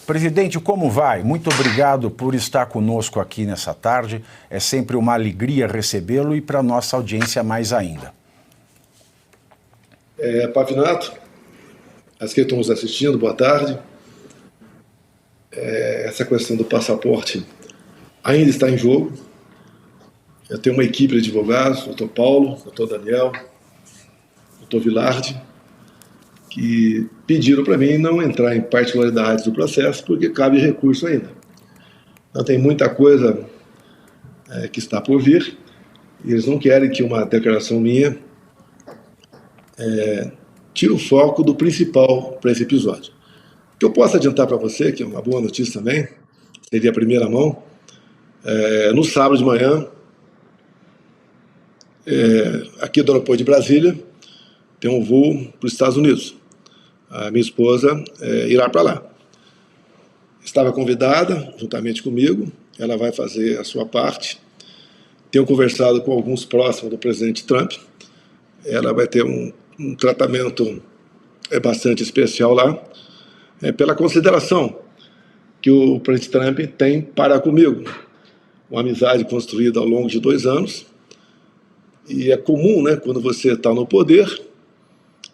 Presidente, como vai? Muito obrigado por estar conosco aqui nessa tarde. É sempre uma alegria recebê-lo e para a nossa audiência mais ainda. Pavinato, as que estão nos assistindo, boa tarde. Essa questão do passaporte ainda está em jogo. Eu tenho uma equipe de advogados, doutor Paulo, doutor Daniel, doutor Vilardi, que pediram para mim não entrar em particularidades do processo, porque cabe recurso ainda. Então tem muita coisa que está por vir, e eles não querem que uma declaração minha tire o foco do principal para esse episódio. O que eu posso adiantar para você, que é uma boa notícia também, seria a primeira mão, no sábado de manhã, aqui do aeroporto de Brasília, tem um voo para os Estados Unidos. A minha esposa irá para lá. Estava convidada, juntamente comigo, ela vai fazer a sua parte. Tenho conversado com alguns próximos do presidente Trump. Ela vai ter um tratamento bastante especial lá, pela consideração que o presidente Trump tem para comigo. Uma amizade construída ao longo de 2 anos. E é comum, né, quando você está no poder,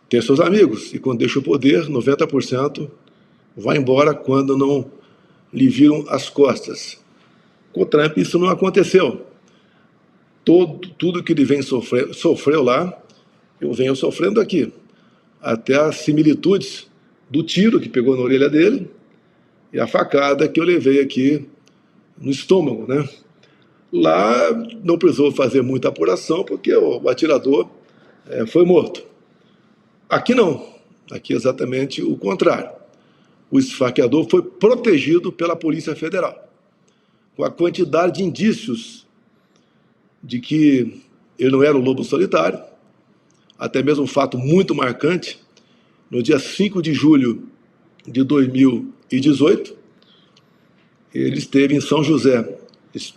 ter seus amigos. E quando deixa o poder, 90% vai embora quando não lhe viram as costas. Com o Trump isso não aconteceu. Tudo que ele sofreu lá, eu venho sofrendo aqui. Até as similitudes do tiro que pegou na orelha dele e a facada que eu levei aqui no estômago, né? Lá não precisou fazer muita apuração, porque o atirador foi morto. Aqui não. Aqui é exatamente o contrário. O esfaqueador foi protegido pela Polícia Federal, com a quantidade de indícios de que ele não era um lobo solitário, até mesmo um fato muito marcante. No dia 5 de julho de 2018, ele esteve em São José,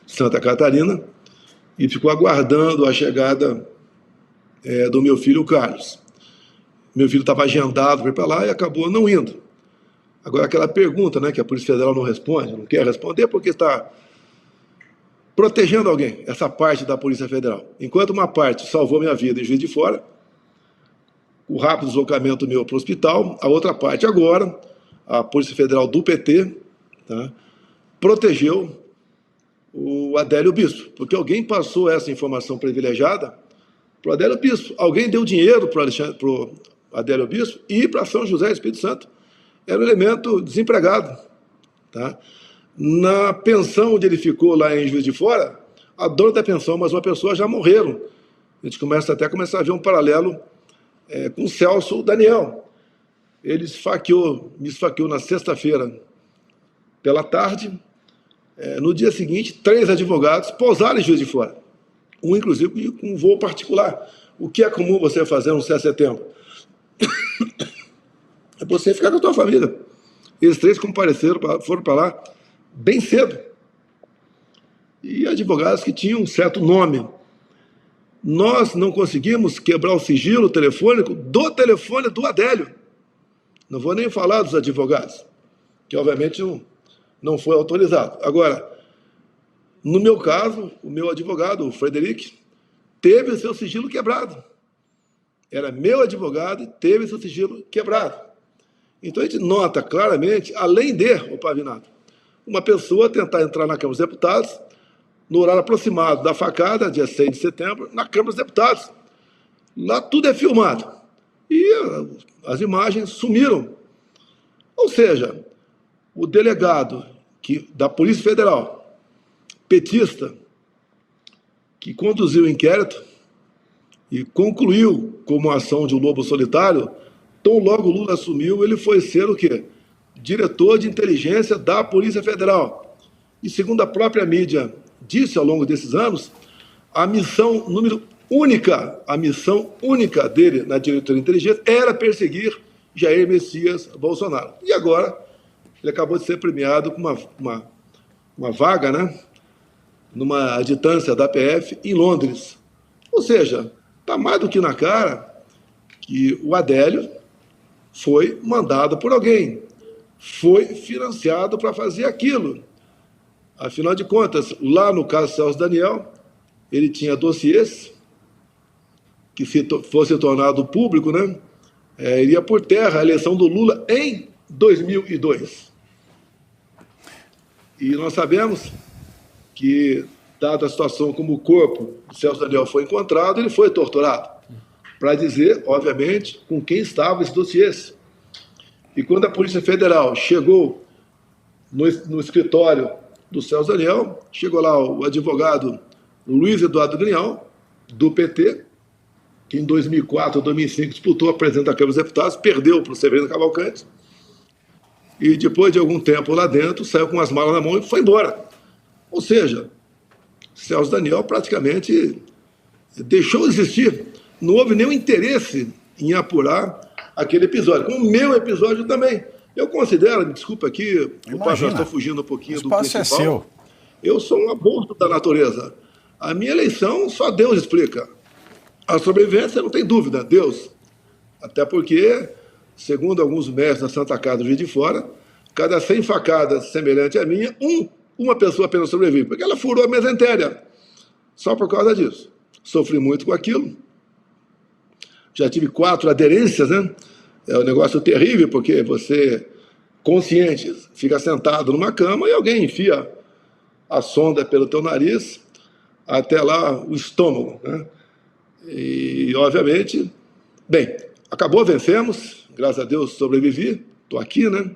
Santa Catarina, e ficou aguardando a chegada do meu filho Carlos. Meu filho estava agendado para ir para lá e acabou não indo. Agora, aquela pergunta, né, que a Polícia Federal não responde, não quer responder porque está protegendo alguém, essa parte da Polícia Federal. Enquanto uma parte salvou minha vida em Juiz de Fora, o rápido deslocamento meu para o hospital, a outra parte agora, a Polícia Federal do PT, tá, protegeu o Adélio Bispo, porque alguém passou essa informação privilegiada para o Adélio Bispo. Alguém deu dinheiro para o Adélio Bispo e para São José, Espírito Santo. Era um elemento desempregado. Tá? Na pensão onde ele ficou lá em Juiz de Fora, a dona da pensão, mas uma pessoa já morreram. A gente começa a ver um paralelo com o Celso Daniel. Ele me esfaqueou na sexta-feira pela tarde. No dia seguinte, 3 advogados pousaram em Juiz de Fora. Um, inclusive, com um voo particular. O que é comum você fazer no 7 de setembro? É você ficar com a tua família. Eles 3 foram para lá bem cedo. E advogados que tinham um certo nome. Nós não conseguimos quebrar o sigilo telefônico do telefone do Adélio. Não vou nem falar dos advogados, que obviamente não foi autorizado. Agora, no meu caso, o meu advogado, o Frederic, teve o seu sigilo quebrado. Era meu advogado e teve o seu sigilo quebrado. Então a gente nota claramente, além de, o Pavinato, uma pessoa tentar entrar na Câmara dos Deputados, no horário aproximado da facada, dia 6 de setembro, na Câmara dos Deputados. Lá tudo é filmado. E as imagens sumiram. Ou seja, o delegado da Polícia Federal, petista, que conduziu o inquérito e concluiu como ação de um lobo solitário, tão logo Lula assumiu, ele foi ser o quê? Diretor de inteligência da Polícia Federal. E segundo a própria mídia disse ao longo desses anos, a missão única dele na diretoria de inteligência era perseguir Jair Messias Bolsonaro. E agora ele acabou de ser premiado com uma vaga, né, numa adjutância da PF em Londres. Ou seja, está mais do que na cara que o Adélio foi mandado por alguém. foi financiado para fazer aquilo. Afinal de contas, lá no caso Celso Daniel, ele tinha dossiês que, se fosse tornado público, né, iria por terra a eleição do Lula em 2002. E nós sabemos que, dada a situação como o corpo do Celso Daniel foi encontrado, ele foi torturado, para dizer, obviamente, com quem estava esse dossiês. E quando a Polícia Federal chegou no escritório do Celso Daniel, chegou lá o advogado Luiz Eduardo Grignal, do PT, que em 2004 ou 2005 disputou a presidência da Câmara dos Deputados, perdeu para o Severino Cavalcante, e depois de algum tempo lá dentro, saiu com as malas na mão e foi embora. Ou seja, Celso Daniel praticamente deixou de existir. Não houve nenhum interesse em apurar aquele episódio, como o meu episódio também. Eu considero, me desculpa aqui, eu já estou fugindo um pouquinho do principal. É seu. Eu sou um aborto da natureza. A minha eleição só Deus explica. A sobrevivência não tem dúvida, Deus. Até porque, segundo alguns mestres da Santa Casa do Juiz de Fora, cada 100 facadas semelhante à minha, uma pessoa apenas sobrevive, porque ela furou a mesentéria. Só por causa disso. Sofri muito com aquilo. Já tive 4 aderências, né? É um negócio terrível, porque você, consciente, fica sentado numa cama e alguém enfia a sonda pelo teu nariz até lá o estômago, né? E, obviamente, bem, acabou, vencemos, graças a Deus sobrevivi, estou aqui, né?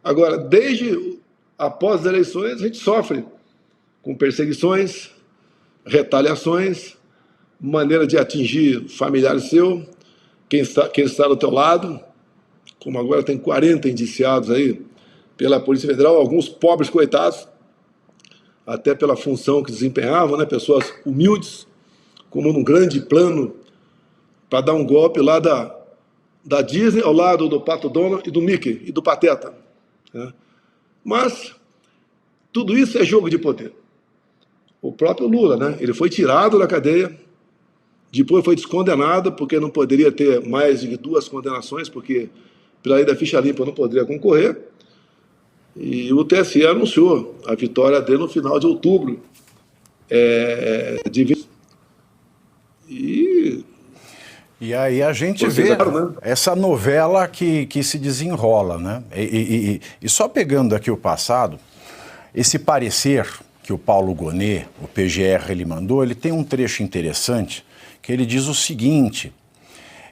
Agora, desde após as eleições, a gente sofre com perseguições, retaliações, maneira de atingir familiares seu, quem está do teu lado, como agora tem 40 indiciados aí pela Polícia Federal, alguns pobres coitados, até pela função que desempenhavam, né, pessoas humildes, como num grande plano para dar um golpe lá da Disney ao lado do Pato Donald e do Mickey e do Pateta, né? Mas tudo isso é jogo de poder. O próprio Lula, né, ele foi tirado da cadeia, depois foi descondenado, porque não poderia ter mais de 2 condenações, porque pela lei da ficha limpa não poderia concorrer. E o TSE anunciou a vitória dele no final de outubro. E aí a gente vê, né, essa novela que se desenrola, né? E só pegando aqui o passado, esse parecer que o Paulo Gonet, o PGR, ele mandou, ele tem um trecho interessante, que ele diz o seguinte: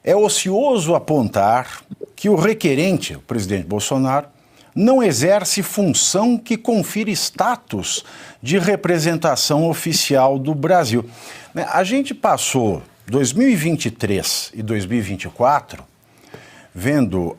é ocioso apontar que o requerente, o presidente Bolsonaro, não exerce função que confira status de representação oficial do Brasil. A gente passou 2023 e 2024 vendo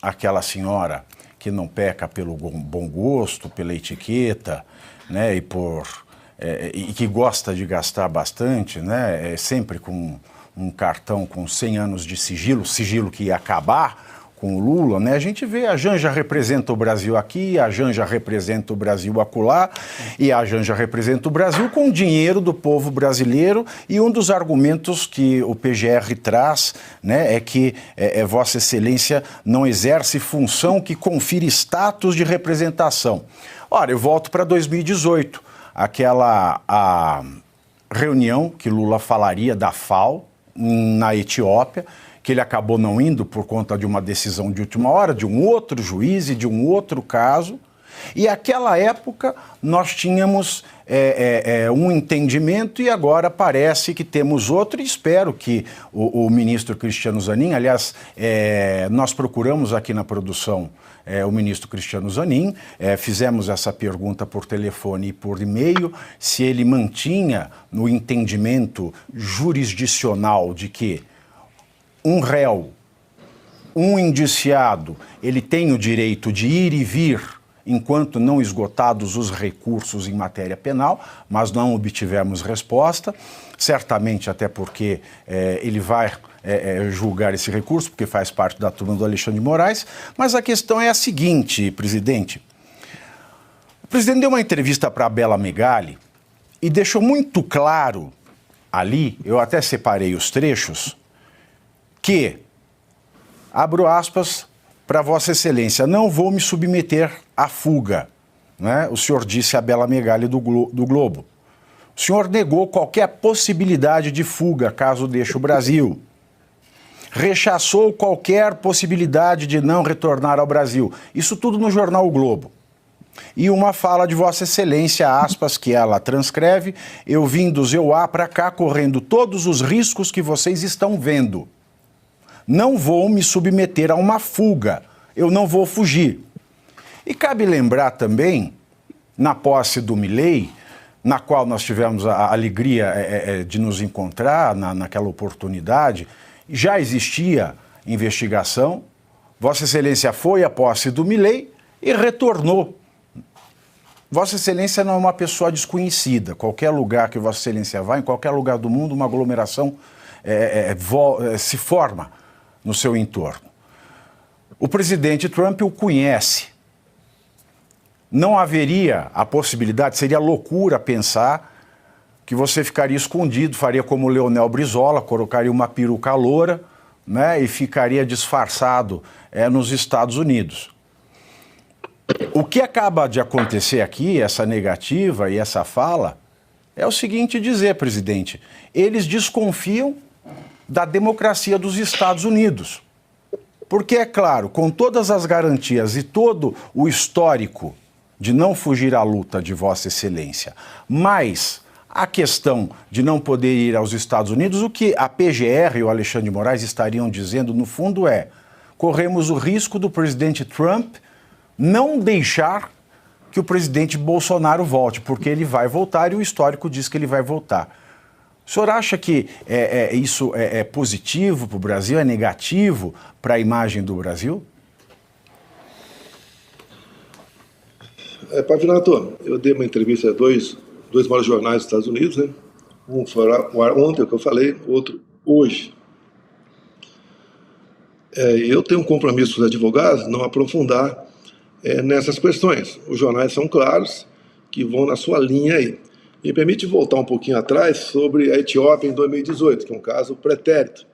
aquela senhora que não peca pelo bom gosto, pela etiqueta, né, e que gosta de gastar bastante, né, sempre com um cartão com 100 anos de sigilo que ia acabar com o Lula, né? A gente vê, a Janja representa o Brasil aqui, a Janja representa o Brasil acolá, e a Janja representa o Brasil com o dinheiro do povo brasileiro, e um dos argumentos que o PGR traz, né, é que Vossa Excelência não exerce função que confira status de representação. Ora, eu volto para 2018, a reunião que Lula falaria da FAO na Etiópia, que ele acabou não indo por conta de uma decisão de última hora, de um outro juiz e de um outro caso. E naquela época nós tínhamos um entendimento e agora parece que temos outro, e espero que o ministro Cristiano Zanin, aliás, nós procuramos aqui na produção o ministro Cristiano Zanin, fizemos essa pergunta por telefone e por e-mail, se ele mantinha no entendimento jurisdicional de que um réu, um indiciado, ele tem o direito de ir e vir enquanto não esgotados os recursos em matéria penal, mas não obtivemos resposta, certamente até porque ele vai julgar esse recurso, porque faz parte da turma do Alexandre de Moraes, mas a questão é a seguinte, presidente. O presidente deu uma entrevista para a Bela Megali e deixou muito claro ali, eu até separei os trechos, que, abro aspas, para Vossa Excelência, não vou me submeter à fuga, né? O senhor disse a Bela Megali do Globo. O senhor negou qualquer possibilidade de fuga caso deixe o Brasil. Rechaçou qualquer possibilidade de não retornar ao Brasil. Isso tudo no jornal O Globo. E uma fala de Vossa Excelência, aspas, que ela transcreve: eu vim do Zeuá para cá correndo todos os riscos que vocês estão vendo. Não vou me submeter a uma fuga, eu não vou fugir. E cabe lembrar também, na posse do Milei, na qual nós tivemos a alegria de nos encontrar naquela oportunidade, já existia investigação, Vossa Excelência foi à posse do Milei e retornou. Vossa Excelência não é uma pessoa desconhecida. Qualquer lugar que Vossa Excelência vá, em qualquer lugar do mundo, uma aglomeração se forma no seu entorno. O presidente Trump o conhece. Não haveria a possibilidade, seria loucura pensar que você ficaria escondido, faria como o Leonel Brizola, colocaria uma peruca loura, né, e ficaria disfarçado nos Estados Unidos. O que acaba de acontecer aqui, essa negativa e essa fala, é o seguinte dizer, presidente, eles desconfiam da democracia dos Estados Unidos. Porque, é claro, com todas as garantias e todo o histórico de não fugir à luta de Vossa Excelência, mas a questão de não poder ir aos Estados Unidos, o que a PGR e o Alexandre de Moraes estariam dizendo, no fundo, corremos o risco do presidente Trump não deixar que o presidente Bolsonaro volte, porque ele vai voltar e o histórico diz que ele vai voltar. O senhor acha que isso é positivo para o Brasil, é negativo para a imagem do Brasil? Pavinato, eu dei uma entrevista a dois maiores jornais dos Estados Unidos, né? Um foi ontem, o que eu falei, outro hoje. Eu tenho um compromisso com os advogados não aprofundar nessas questões. Os jornais são claros, que vão na sua linha aí. Me permite voltar um pouquinho atrás sobre a Etiópia em 2018, que é um caso pretérito,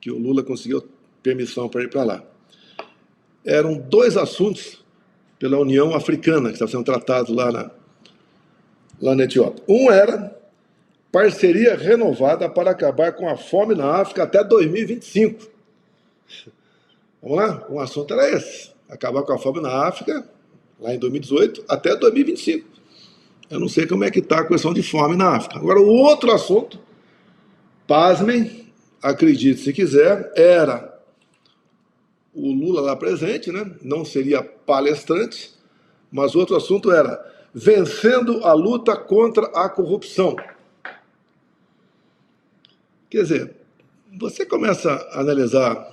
que o Lula conseguiu permissão para ir para lá. Eram dois assuntos pela União Africana, que estava sendo tratado lá na Etiópia. Um era parceria renovada para acabar com a fome na África até 2025. Vamos lá? Um assunto era esse: acabar com a fome na África, lá em 2018, até 2025. Eu não sei como é que está a questão de fome na África. Agora, o outro assunto, pasmem, acredite se quiser, era o Lula lá presente, né? Não seria palestrante, mas o outro assunto era vencendo a luta contra a corrupção. Quer dizer, você começa a analisar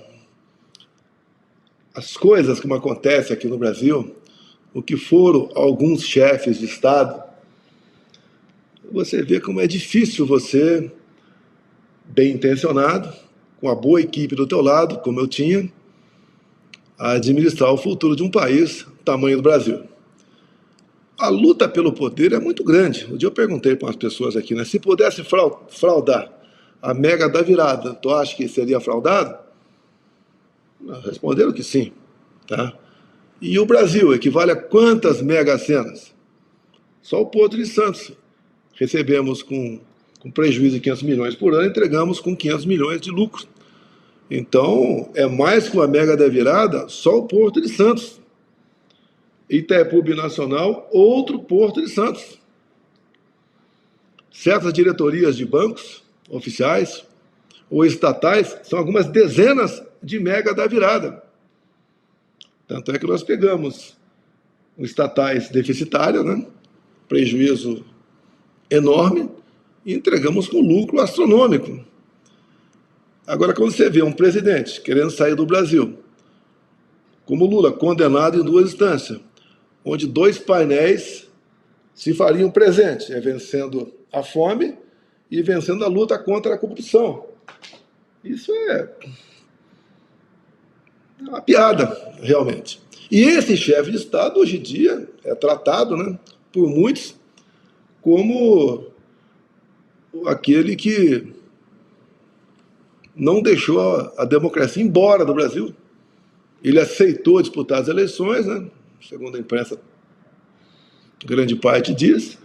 as coisas como acontece aqui no Brasil, o que foram alguns chefes de Estado, você vê como é difícil você, bem intencionado, com a boa equipe do teu lado, como eu tinha, administrar o futuro de um país do tamanho do Brasil. A luta pelo poder é muito grande. Um dia eu perguntei para umas pessoas aqui, né, se pudesse fraudar a mega da virada, tu acha que seria fraudado? Responderam que sim. Tá? E o Brasil equivale a quantas mega senas? Só o Porto de Santos. Recebemos com prejuízo de 500 milhões por ano, entregamos com 500 milhões de lucro. Então, é mais que uma mega da virada, só o Porto de Santos. Itaipu Binacional, outro Porto de Santos. Certas diretorias de bancos oficiais ou estatais são algumas dezenas de mega da virada. Tanto é que nós pegamos estatais deficitários, né? Prejuízo enorme, e entregamos com lucro astronômico. Agora, quando você vê um presidente querendo sair do Brasil, como Lula, condenado em 2 instâncias, onde 2 painéis se fariam presentes, vencendo a fome e vencendo a luta contra a corrupção. Isso é uma piada, realmente. E esse chefe de Estado, hoje em dia, é tratado, né, por muitos como aquele que não deixou a democracia embora do Brasil. Ele aceitou disputar as eleições, né? Segundo a imprensa, grande parte diz,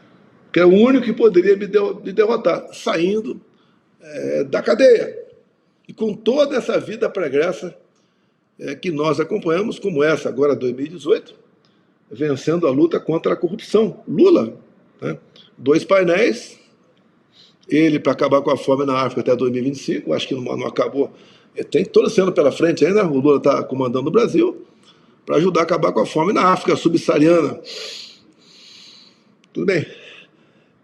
que é o único que poderia me derrotar, saindo da cadeia. E com toda essa vida pregressa que nós acompanhamos, como essa agora, 2018, vencendo a luta contra a corrupção. Lula, né? 2 painéis, ele para acabar com a fome na África até 2025, acho que não acabou, tem todo esse ano pela frente ainda, o Lula está comandando o Brasil, para ajudar a acabar com a fome na África subsaariana. Tudo bem.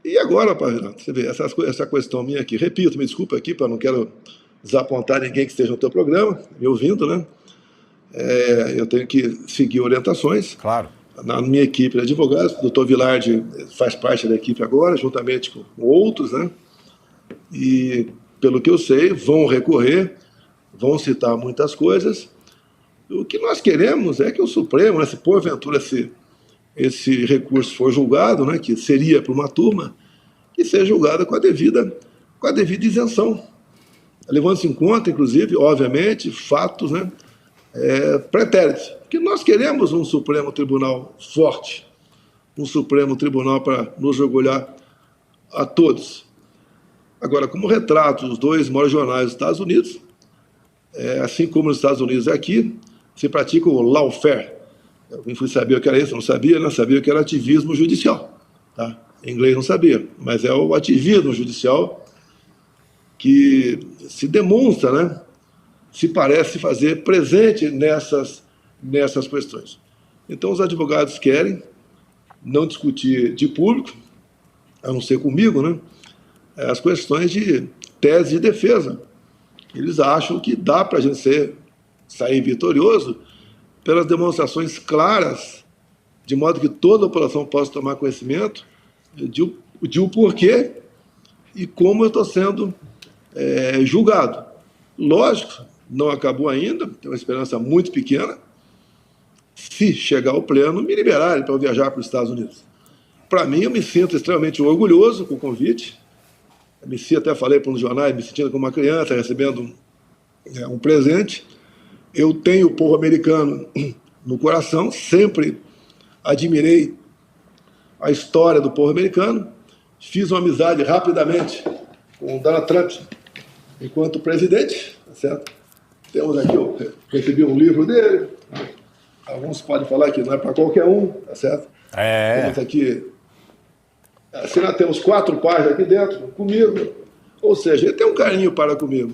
E agora, Pavirão, você vê, essa questão minha aqui, repito, me desculpa aqui, não quero desapontar ninguém que esteja no teu programa, me ouvindo, né? Eu tenho que seguir orientações. Claro. Na minha equipe de advogados, o doutor Vilardi faz parte da equipe agora, juntamente com outros, né? E, pelo que eu sei, vão recorrer, vão citar muitas coisas. O que nós queremos é que o Supremo, né, se porventura esse recurso for julgado, né, que seria para uma turma, que seja julgado com a devida isenção, levando-se em conta, inclusive, obviamente, fatos, né, pretéritos. Porque nós queremos um Supremo Tribunal forte, um Supremo Tribunal para nos orgulhar a todos. Agora, como retrato os 2 maiores jornais dos Estados Unidos, assim como nos Estados Unidos aqui, se pratica o lawfare. Eu fui saber o que era isso, não sabia, né? Sabia que era ativismo judicial. Tá? Em inglês não sabia, mas é o ativismo judicial que se demonstra, né? Se parece fazer presente nessas questões. Então, os advogados querem não discutir de público, a não ser comigo, né? As questões de tese de defesa. Eles acham que dá para a gente sair vitorioso pelas demonstrações claras, de modo que toda a população possa tomar conhecimento de o porquê e como eu estou sendo julgado. Lógico, não acabou ainda, tem uma esperança muito pequena, se chegar ao pleno, me liberarem para eu viajar para os Estados Unidos. Para mim, eu me sinto extremamente orgulhoso com o convite, até falei para um jornal, me sentindo como uma criança, recebendo um presente. Eu tenho o povo americano no coração, sempre admirei a história do povo americano, fiz uma amizade rapidamente com o Donald Trump enquanto presidente, tá certo? Temos aqui, eu recebi um livro dele, alguns podem falar que não é para qualquer um, tá certo? Temos aqui, temos 4 páginas aqui dentro, comigo, ou seja, ele tem um carinho para comigo.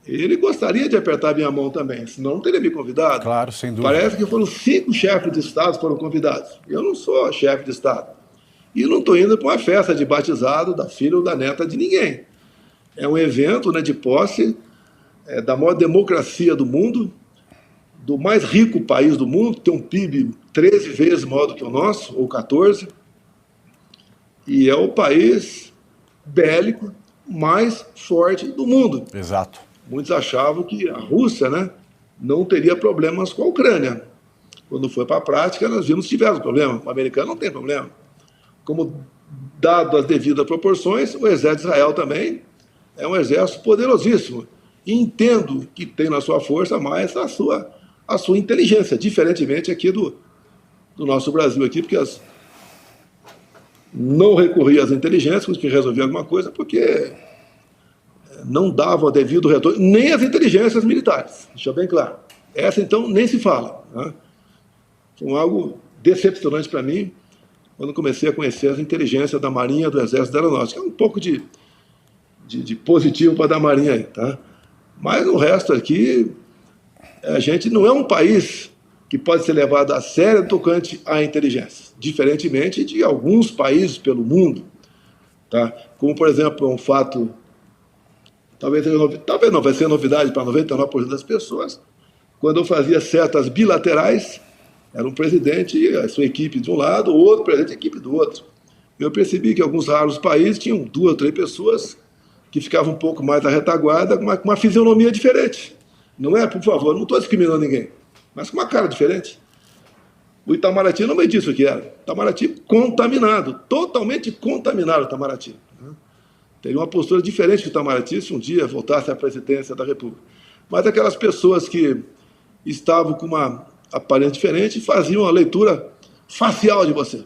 Ele gostaria de apertar minha mão também, senão não teria me convidado. Claro, sem dúvida. Parece que foram 5 chefes de Estado que foram convidados. Eu não sou chefe de Estado. E não estou indo para uma festa de batizado da filha ou da neta de ninguém. É um evento, né, de posse da maior democracia do mundo, do mais rico país do mundo, que tem um PIB 13 vezes maior do que o nosso, ou 14, e é o país bélico mais forte do mundo. Exato. Muitos achavam que a Rússia, né, não teria problemas com a Ucrânia. Quando foi para a prática, nós vimos que tiveram problema. O americano não tem problema. Como, dado as devidas proporções, o exército de Israel também é um exército poderosíssimo. E entendo que tem na sua força mais a sua inteligência, diferentemente aqui do nosso Brasil, aqui, porque não recorria às inteligências que resolviam alguma coisa, porque não davam o devido retorno, nem as inteligências militares, deixa bem claro. Essa, então, nem se fala. Né? Foi algo decepcionante para mim, quando comecei a conhecer as inteligências da Marinha, do Exército, da Aeronáutica. Um pouco de positivo para dar Marinha aí, tá? Mas o resto aqui, a gente não é um país que pode ser levado a sério tocante à inteligência, diferentemente de alguns países pelo mundo, tá? Como, por exemplo, um fato, talvez não, vai ser novidade para 99% das pessoas, quando eu fazia certas bilaterais, era um presidente e a sua equipe de um lado, o outro presidente e a equipe do outro. Eu percebi que alguns raros países tinham 2 ou 3 pessoas que ficavam um pouco mais à retaguarda, com uma fisionomia diferente. Não é, por favor, não estou discriminando ninguém, mas com uma cara diferente. O Itamaraty não me disse o que era. Itamaraty contaminado, totalmente contaminado o Itamaraty. Teria uma postura diferente do Itamaraty se um dia voltasse à presidência da República. Mas aquelas pessoas que estavam com uma aparência diferente e faziam a leitura facial de você.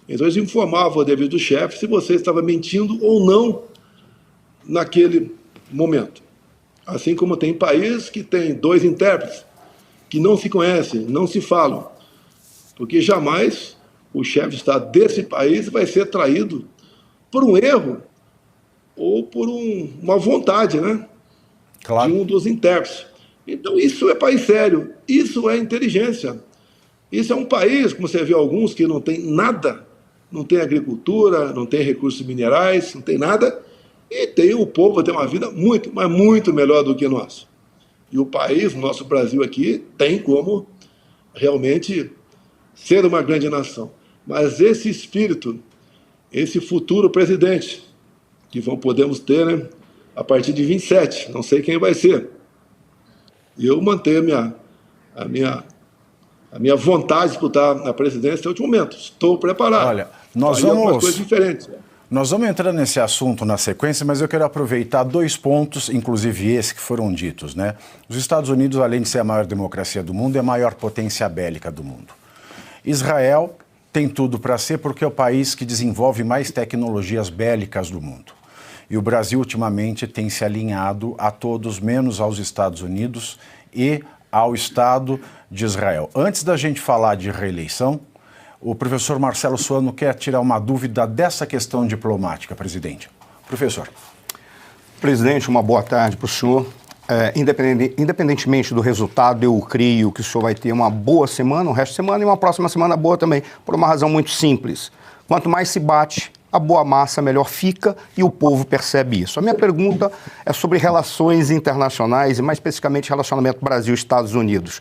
Então eles informavam o devido do chefe se você estava mentindo ou não naquele momento. Assim como tem países que tem 2 intérpretes que não se conhecem, não se falam, porque jamais o chefe de Estado desse país vai ser traído por um erro ou por uma vontade, né? Claro. De um dos intérpretes. Então isso é país sério, isso é inteligência. Isso é um país, como você vê alguns, que não tem nada, não tem agricultura, não tem recursos minerais, não tem nada, e tem o povo tem uma vida muito, mas muito melhor do que nós. E o país, o nosso Brasil aqui, tem como realmente ser uma grande nação. Mas esse espírito, esse futuro presidente, que podemos ter, né, a partir de 27, não sei quem vai ser. E eu mantenho a minha vontade de disputar na presidência até o último momento. Estou preparado. Olha, nós vamos coisas diferentes. Nós vamos entrar nesse assunto na sequência, mas eu quero aproveitar 2 pontos, inclusive esse que foram ditos, né? Os Estados Unidos, além de ser a maior democracia do mundo, é a maior potência bélica do mundo. Israel tem tudo para ser porque é o país que desenvolve mais tecnologias bélicas do mundo. E o Brasil, ultimamente, tem se alinhado a todos, menos aos Estados Unidos e ao Estado de Israel. Antes da gente falar de reeleição, o professor Marcelo Suano quer tirar uma dúvida dessa questão diplomática, presidente. Professor. Presidente, uma boa tarde para o senhor. Independentemente do resultado, eu creio que o senhor vai ter uma boa semana, um resto de semana, e uma próxima semana boa também, por uma razão muito simples. Quanto mais se bate, a boa massa melhor fica e o povo percebe isso. A minha pergunta é sobre relações internacionais e, mais especificamente, relacionamento Brasil-Estados Unidos.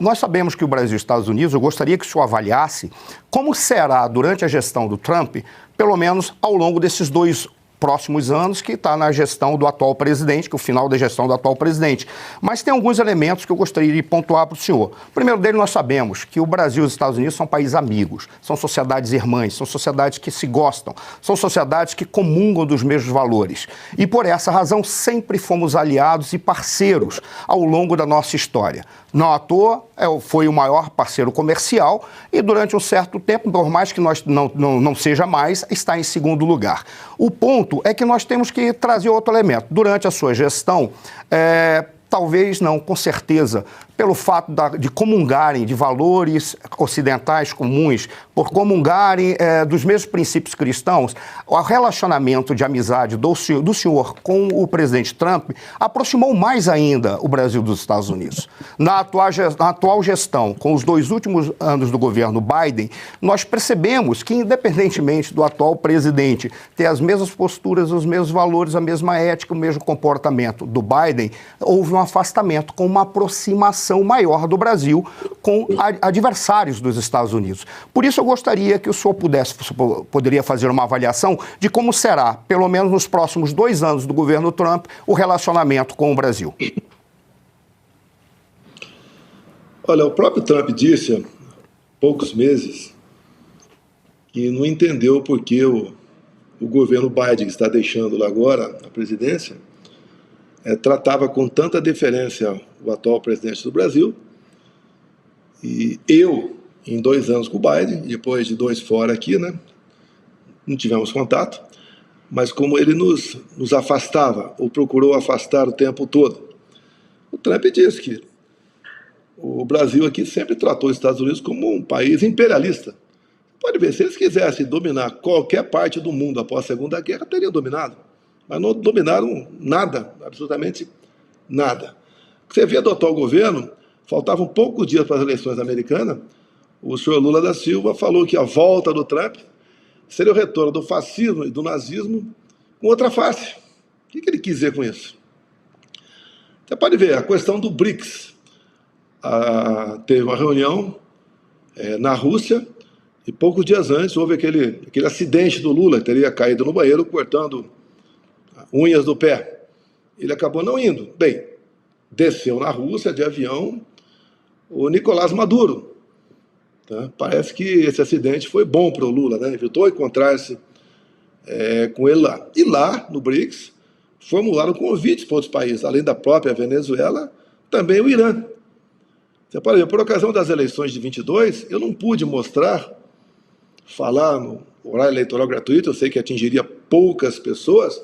Nós sabemos que o Brasil e os Estados Unidos, eu gostaria que o senhor avaliasse como será durante a gestão do Trump, pelo menos ao longo desses 2 próximos anos, que está na gestão do atual presidente, que é o final da gestão do atual presidente. Mas tem alguns elementos que eu gostaria de pontuar para o senhor. O primeiro dele, nós sabemos que o Brasil e os Estados Unidos são países amigos, são sociedades irmãs, são sociedades que se gostam, são sociedades que comungam dos mesmos valores. E por essa razão sempre fomos aliados e parceiros ao longo da nossa história. Não à toa, foi o maior parceiro comercial e durante um certo tempo, por mais que nós não seja mais, está em segundo lugar. O ponto é que nós temos que trazer outro elemento. Durante a sua gestão, talvez não, com certeza, pelo fato de comungarem de valores ocidentais comuns, por comungarem dos mesmos princípios cristãos, o relacionamento de amizade do senhor com o presidente Trump aproximou mais ainda o Brasil dos Estados Unidos. Na atual gestão, com os 2 últimos anos do governo Biden, nós percebemos que, independentemente do atual presidente ter as mesmas posturas, os mesmos valores, a mesma ética, o mesmo comportamento do Biden, houve um afastamento com uma aproximação maior do Brasil com adversários dos Estados Unidos. Por isso eu gostaria que o senhor poderia fazer uma avaliação de como será, pelo menos nos próximos 2 anos do governo Trump, o relacionamento com o Brasil. Olha, o próprio Trump disse há poucos meses que não entendeu por que o governo Biden, que está deixando lá agora a presidência, tratava com tanta deferência o atual presidente do Brasil. E eu, em 2 anos com o Biden, depois de 2 fora aqui, né, não tivemos contato, mas como ele nos afastava, ou procurou afastar o tempo todo. O Trump disse que o Brasil aqui sempre tratou os Estados Unidos como um país imperialista. Pode ver, se eles quisessem dominar qualquer parte do mundo após a Segunda Guerra, teriam dominado. Mas não dominaram nada, absolutamente nada. Você vê do atual governo, faltavam poucos dias para as eleições americanas, o senhor Lula da Silva falou que a volta do Trump seria o retorno do fascismo e do nazismo com outra face. O que ele quis dizer com isso? Você pode ver, a questão do BRICS. Teve uma reunião na Rússia e poucos dias antes houve aquele acidente do Lula, que teria caído no banheiro cortando unhas do pé. Ele acabou não indo. Bem, desceu na Rússia de avião o Nicolás Maduro. Tá? Parece que esse acidente foi bom para o Lula, né? Evitou encontrar-se com ele lá. E lá, no BRICS, formularam convites para outros países, além da própria Venezuela, também o Irã. Você pode ver, por ocasião das eleições de 22, eu não pude falar no horário eleitoral gratuito, eu sei que atingiria poucas pessoas,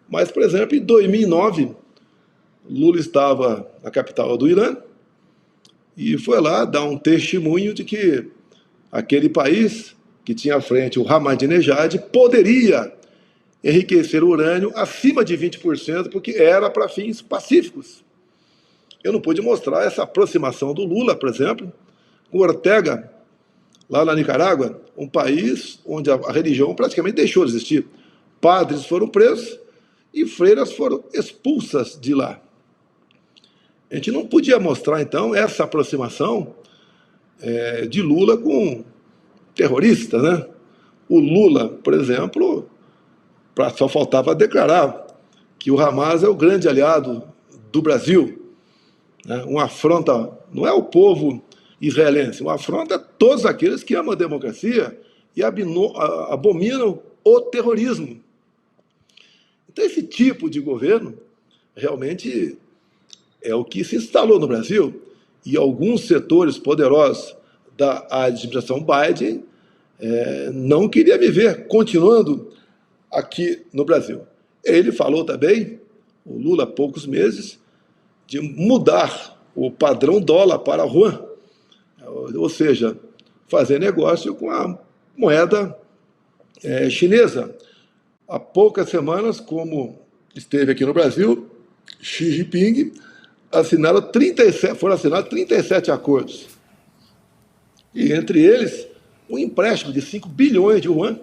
mas, por exemplo, em 2009, Lula estava na capital do Irã e foi lá dar um testemunho de que aquele país que tinha à frente o Ahmadinejad poderia enriquecer o urânio acima de 20%, porque era para fins pacíficos. Eu não pude mostrar essa aproximação do Lula, por exemplo, com Ortega, lá na Nicarágua, um país onde a religião praticamente deixou de existir. Padres foram presos e freiras foram expulsas de lá. A gente não podia mostrar, então, essa aproximação de Lula com terroristas, né? O Lula, por exemplo, só faltava declarar que o Hamas é o grande aliado do Brasil. Né? Uma afronta, não é o povo israelense, uma afronta a todos aqueles que amam a democracia e abominam o terrorismo. Então, esse tipo de governo realmente é o que se instalou no Brasil, e alguns setores poderosos da administração Biden não queriam me ver continuando aqui no Brasil. Ele falou também, o Lula, há poucos meses, de mudar o padrão dólar para yuan, ou seja, fazer negócio com a moeda chinesa. Há poucas semanas, como esteve aqui no Brasil, Xi Jinping foram assinados 37 acordos. E entre eles, um empréstimo de 5 bilhões de yuan,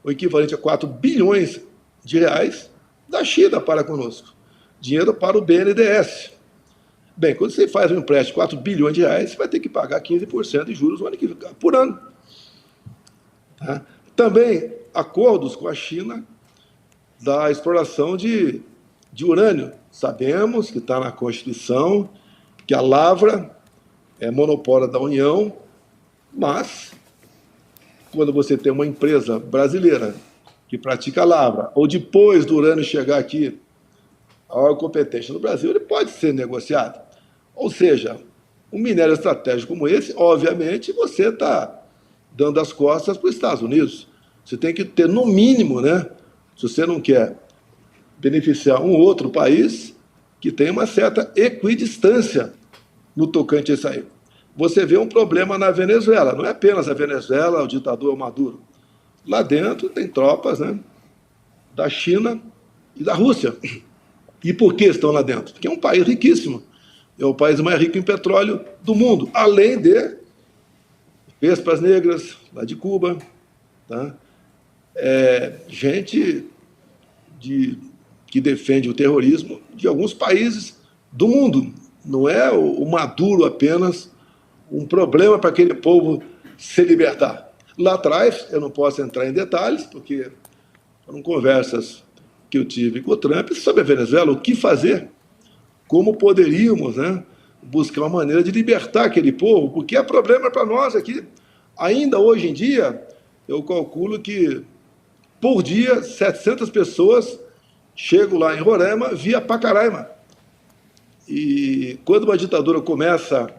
o equivalente a 4 bilhões de reais, da China para conosco. Dinheiro para o BNDES. Bem, quando você faz um empréstimo de 4 bilhões de reais, você vai ter que pagar 15% de juros por ano. Tá? Também acordos com a China da exploração de urânio. Sabemos que está na Constituição, que a lavra é monopólio da União, mas quando você tem uma empresa brasileira que pratica a lavra, ou depois do urânio chegar aqui, a órgão competente no Brasil, ele pode ser negociado. Ou seja, um minério estratégico como esse, obviamente, você está dando as costas para os Estados Unidos. Você tem que ter, no mínimo, né, se você não quer beneficiar um outro país, que tem uma certa equidistância no tocante a isso aí. Você vê um problema na Venezuela, não é apenas a Venezuela, o ditador Maduro. Lá dentro tem tropas, né, da China e da Rússia. E por que estão lá dentro? Porque é um país riquíssimo. É o país mais rico em petróleo do mundo, além de Vespas Negras, lá de Cuba, tá? Gente que defende o terrorismo de alguns países do mundo. Não é o Maduro apenas um problema para aquele povo se libertar. Lá atrás, eu não posso entrar em detalhes, porque foram conversas que eu tive com o Trump sobre a Venezuela, o que fazer, como poderíamos, né, buscar uma maneira de libertar aquele povo, porque é problema para nós aqui. Ainda hoje em dia, eu calculo que, por dia, 700 pessoas chegam lá em Roraima via Pacaraima. E quando uma ditadura começa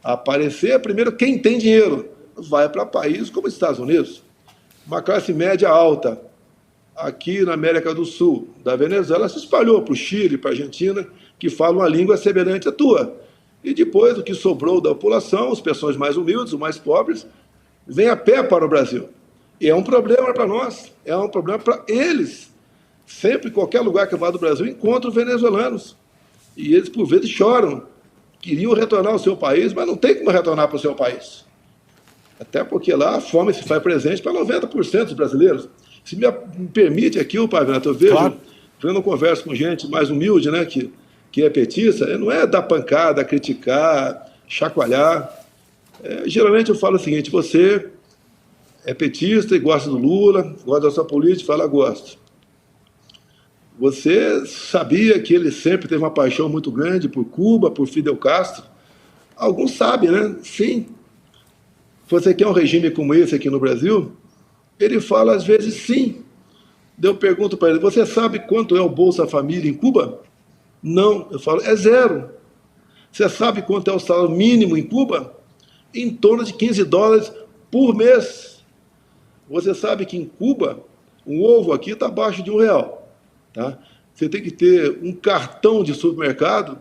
a aparecer, primeiro, quem tem dinheiro vai para países como os Estados Unidos. Uma classe média alta, aqui na América do Sul, da Venezuela, se espalhou para o Chile, para a Argentina, que falam uma língua semelhante à tua. E depois, o que sobrou da população, as pessoas mais humildes, os mais pobres, vêm a pé para o Brasil. E é um problema para nós, é um problema para eles. Sempre, em qualquer lugar que eu vá do Brasil, encontro venezuelanos. E eles, por vezes, choram. Queriam retornar ao seu país, mas não tem como retornar para o seu país. Até porque lá a fome se faz presente para 90% dos brasileiros. Se me permite aqui, Padre Neto, eu vejo, claro, quando eu converso com gente mais humilde, né, que é petista, não é dar pancada, criticar, chacoalhar. Geralmente eu falo o seguinte: você é petista e gosta do Lula, gosta da sua política, fala gosto. Você sabia que ele sempre teve uma paixão muito grande por Cuba, por Fidel Castro? Alguns sabem, né? Sim. Você quer um regime como esse aqui no Brasil? Ele fala, às vezes, sim. Eu pergunto para ele, você sabe quanto é o Bolsa Família em Cuba? Não. Eu falo, é zero. Você sabe quanto é o salário mínimo em Cuba? Em torno de $15 por mês. Você sabe que em Cuba, um ovo aqui está abaixo de R$1. Tá? Você tem que ter um cartão de supermercado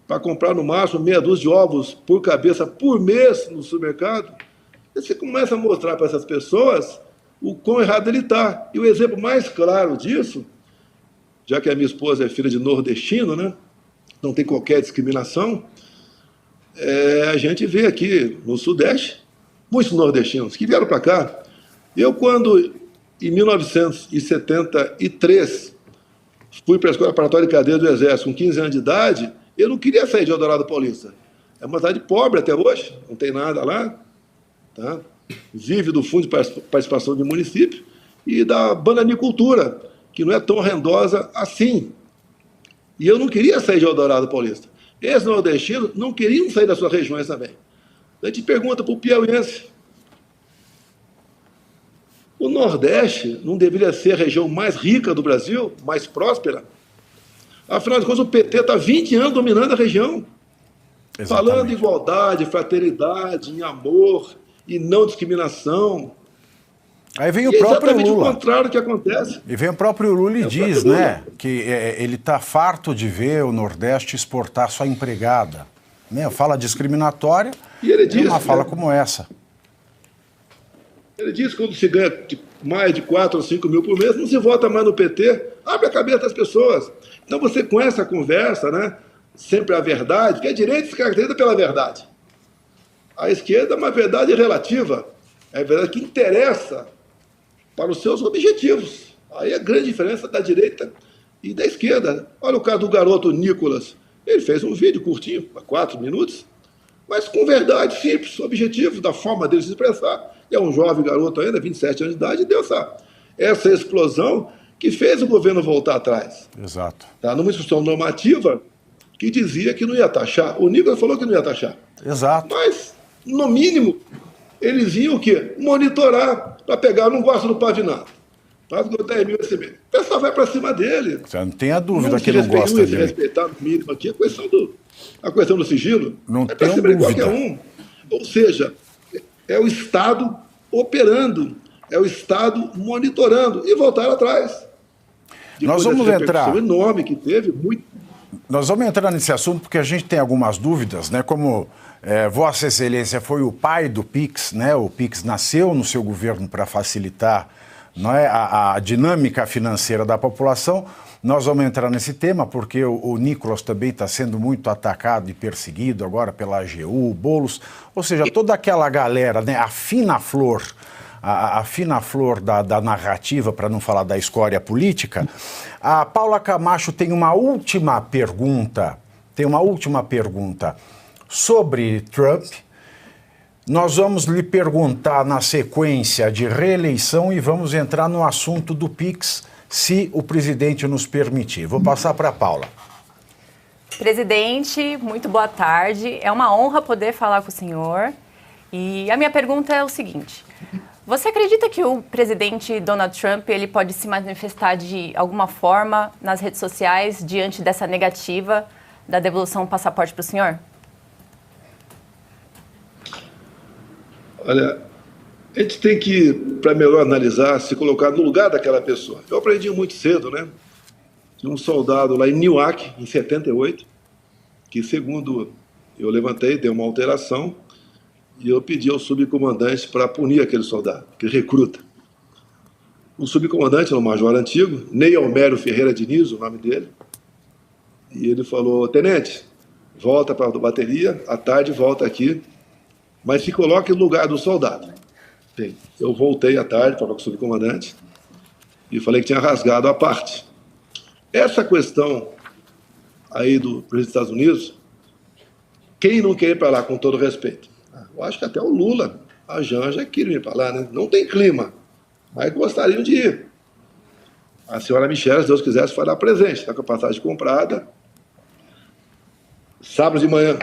para comprar no máximo meia dúzia de ovos por cabeça por mês no supermercado. E você começa a mostrar para essas pessoas o quão errado ele está. E o exemplo mais claro disso, já que a minha esposa é filha de nordestino, né? Não tem qualquer discriminação, a gente vê aqui no Sudeste muitos nordestinos que vieram para cá. Eu, quando, em 1973, fui para a Escola Preparatória de Cadeia do Exército com 15 anos de idade, eu não queria sair de Eldorado Paulista. É uma cidade pobre até hoje, não tem nada lá. Tá? Vive do Fundo de Participação do município e da bananicultura, que não é tão rendosa assim. E eu não queria sair de Eldorado Paulista. Esses nordestinos não queriam sair das suas regiões também. A gente pergunta para o piauiense: o Nordeste não deveria ser a região mais rica do Brasil, mais próspera? Afinal de contas, o PT está 20 anos dominando a região. Exatamente. Falando em igualdade, fraternidade, em amor e não discriminação. Aí vem o próprio Lula. Exatamente o contrário que acontece. E vem o próprio Lula e diz, né, que ele está farto de ver o Nordeste exportar sua empregada. Né? Fala discriminatória e ele diz, uma fala como essa. Ele diz que quando se ganha mais de 4 ou 5 mil por mês, não se vota mais no PT. Abre a cabeça das pessoas. Então você, com essa conversa, né, sempre a verdade, que a direita se caracteriza pela verdade. A esquerda é uma verdade relativa. É a verdade que interessa para os seus objetivos. Aí a grande diferença da direita e da esquerda. Olha o caso do garoto Nicolas. Ele fez um vídeo curtinho, 4 minutos, mas com verdade, simples, objetivo, da forma dele se expressar. É um jovem garoto ainda, 27 anos de idade, e deu essa explosão que fez o governo voltar atrás. Exato. Tá? Numa discussão normativa que dizia que não ia taxar. O Nicolas falou que não ia taxar. Exato. Mas, no mínimo, eles iam o quê? Monitorar para pegar, não gosta do pavinato. Faz o 10 mil esse mês. O pessoal vai para cima dele. Você não tem a dúvida que não gosta dele. Respeitar no mínimo aqui a questão do sigilo. Não tem dúvida. Qualquer um. Ou seja, é o Estado operando, é o Estado monitorando e voltar atrás. Nós vamos entrar. Enorme que teve, muito. Nós vamos entrar nesse assunto porque a gente tem algumas dúvidas, né? Como Vossa Excelência foi o pai do PIX, né? O PIX nasceu no seu governo para facilitar, não é, a dinâmica financeira da população. Nós vamos entrar nesse tema porque o Nicolas também está sendo muito atacado e perseguido agora pela AGU, Boulos, ou seja, toda aquela galera, né? A fina flor da narrativa, para não falar da escória política. A Paula Camacho tem uma última pergunta sobre Trump. Nós vamos lhe perguntar na sequência de reeleição e vamos entrar no assunto do PIX, se o presidente nos permitir. Vou passar para a Paula. Presidente, muito boa tarde. É uma honra poder falar com o senhor. E a minha pergunta é o seguinte: você acredita que o presidente Donald Trump ele pode se manifestar de alguma forma nas redes sociais diante dessa negativa da devolução do passaporte para o senhor? Olha, a gente tem que, para melhor analisar, se colocar no lugar daquela pessoa. Eu aprendi muito cedo, né? Tinha um soldado lá em Newark, em 78, que, segundo eu levantei, deu uma alteração, e eu pedi ao subcomandante para punir aquele soldado, que recruta. O subcomandante era um major antigo, Ney Almério Ferreira Diniz, o nome dele, e ele falou: tenente, volta para a bateria, à tarde volta aqui, mas se coloque no lugar do soldado. Bem, eu voltei à tarde para o subcomandante e falei que tinha rasgado a parte. Essa questão aí do presidente dos Estados Unidos, quem não quer ir para lá, com todo respeito? Eu acho que até o Lula, a Janja, queriam ir para lá, né? Não tem clima, mas gostariam de ir. A senhora Michelle, se Deus quisesse, fará presente, está com a passagem comprada. Sábado de manhã,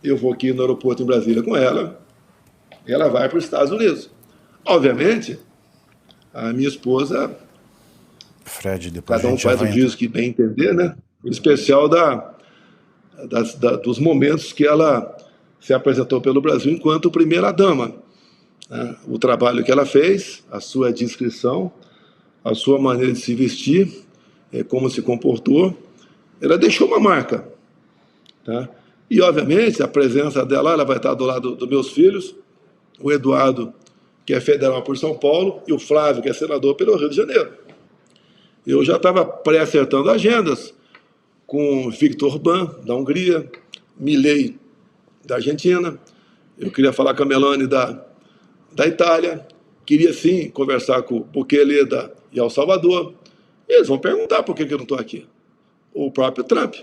eu vou aqui no aeroporto em Brasília com ela, e ela vai para os Estados Unidos. Obviamente, a minha esposa, Fred, depois cada um faz o juízo que bem entender, né? Em especial da dos momentos que ela se apresentou pelo Brasil enquanto primeira-dama. Né? O trabalho que ela fez, a sua discrição, a sua maneira de se vestir, como se comportou, ela deixou uma marca. Tá? E, obviamente, a presença dela, ela vai estar do lado dos meus filhos, o Eduardo, que é federal por São Paulo, e o Flávio, que é senador pelo Rio de Janeiro. Eu já estava pré-acertando agendas com Viktor Orbán, da Hungria, Milei, da Argentina, eu queria falar com a Meloni, da Itália, queria, sim, conversar com o Bukele e El Salvador. Eles vão perguntar por que eu não estou aqui. O próprio Trump.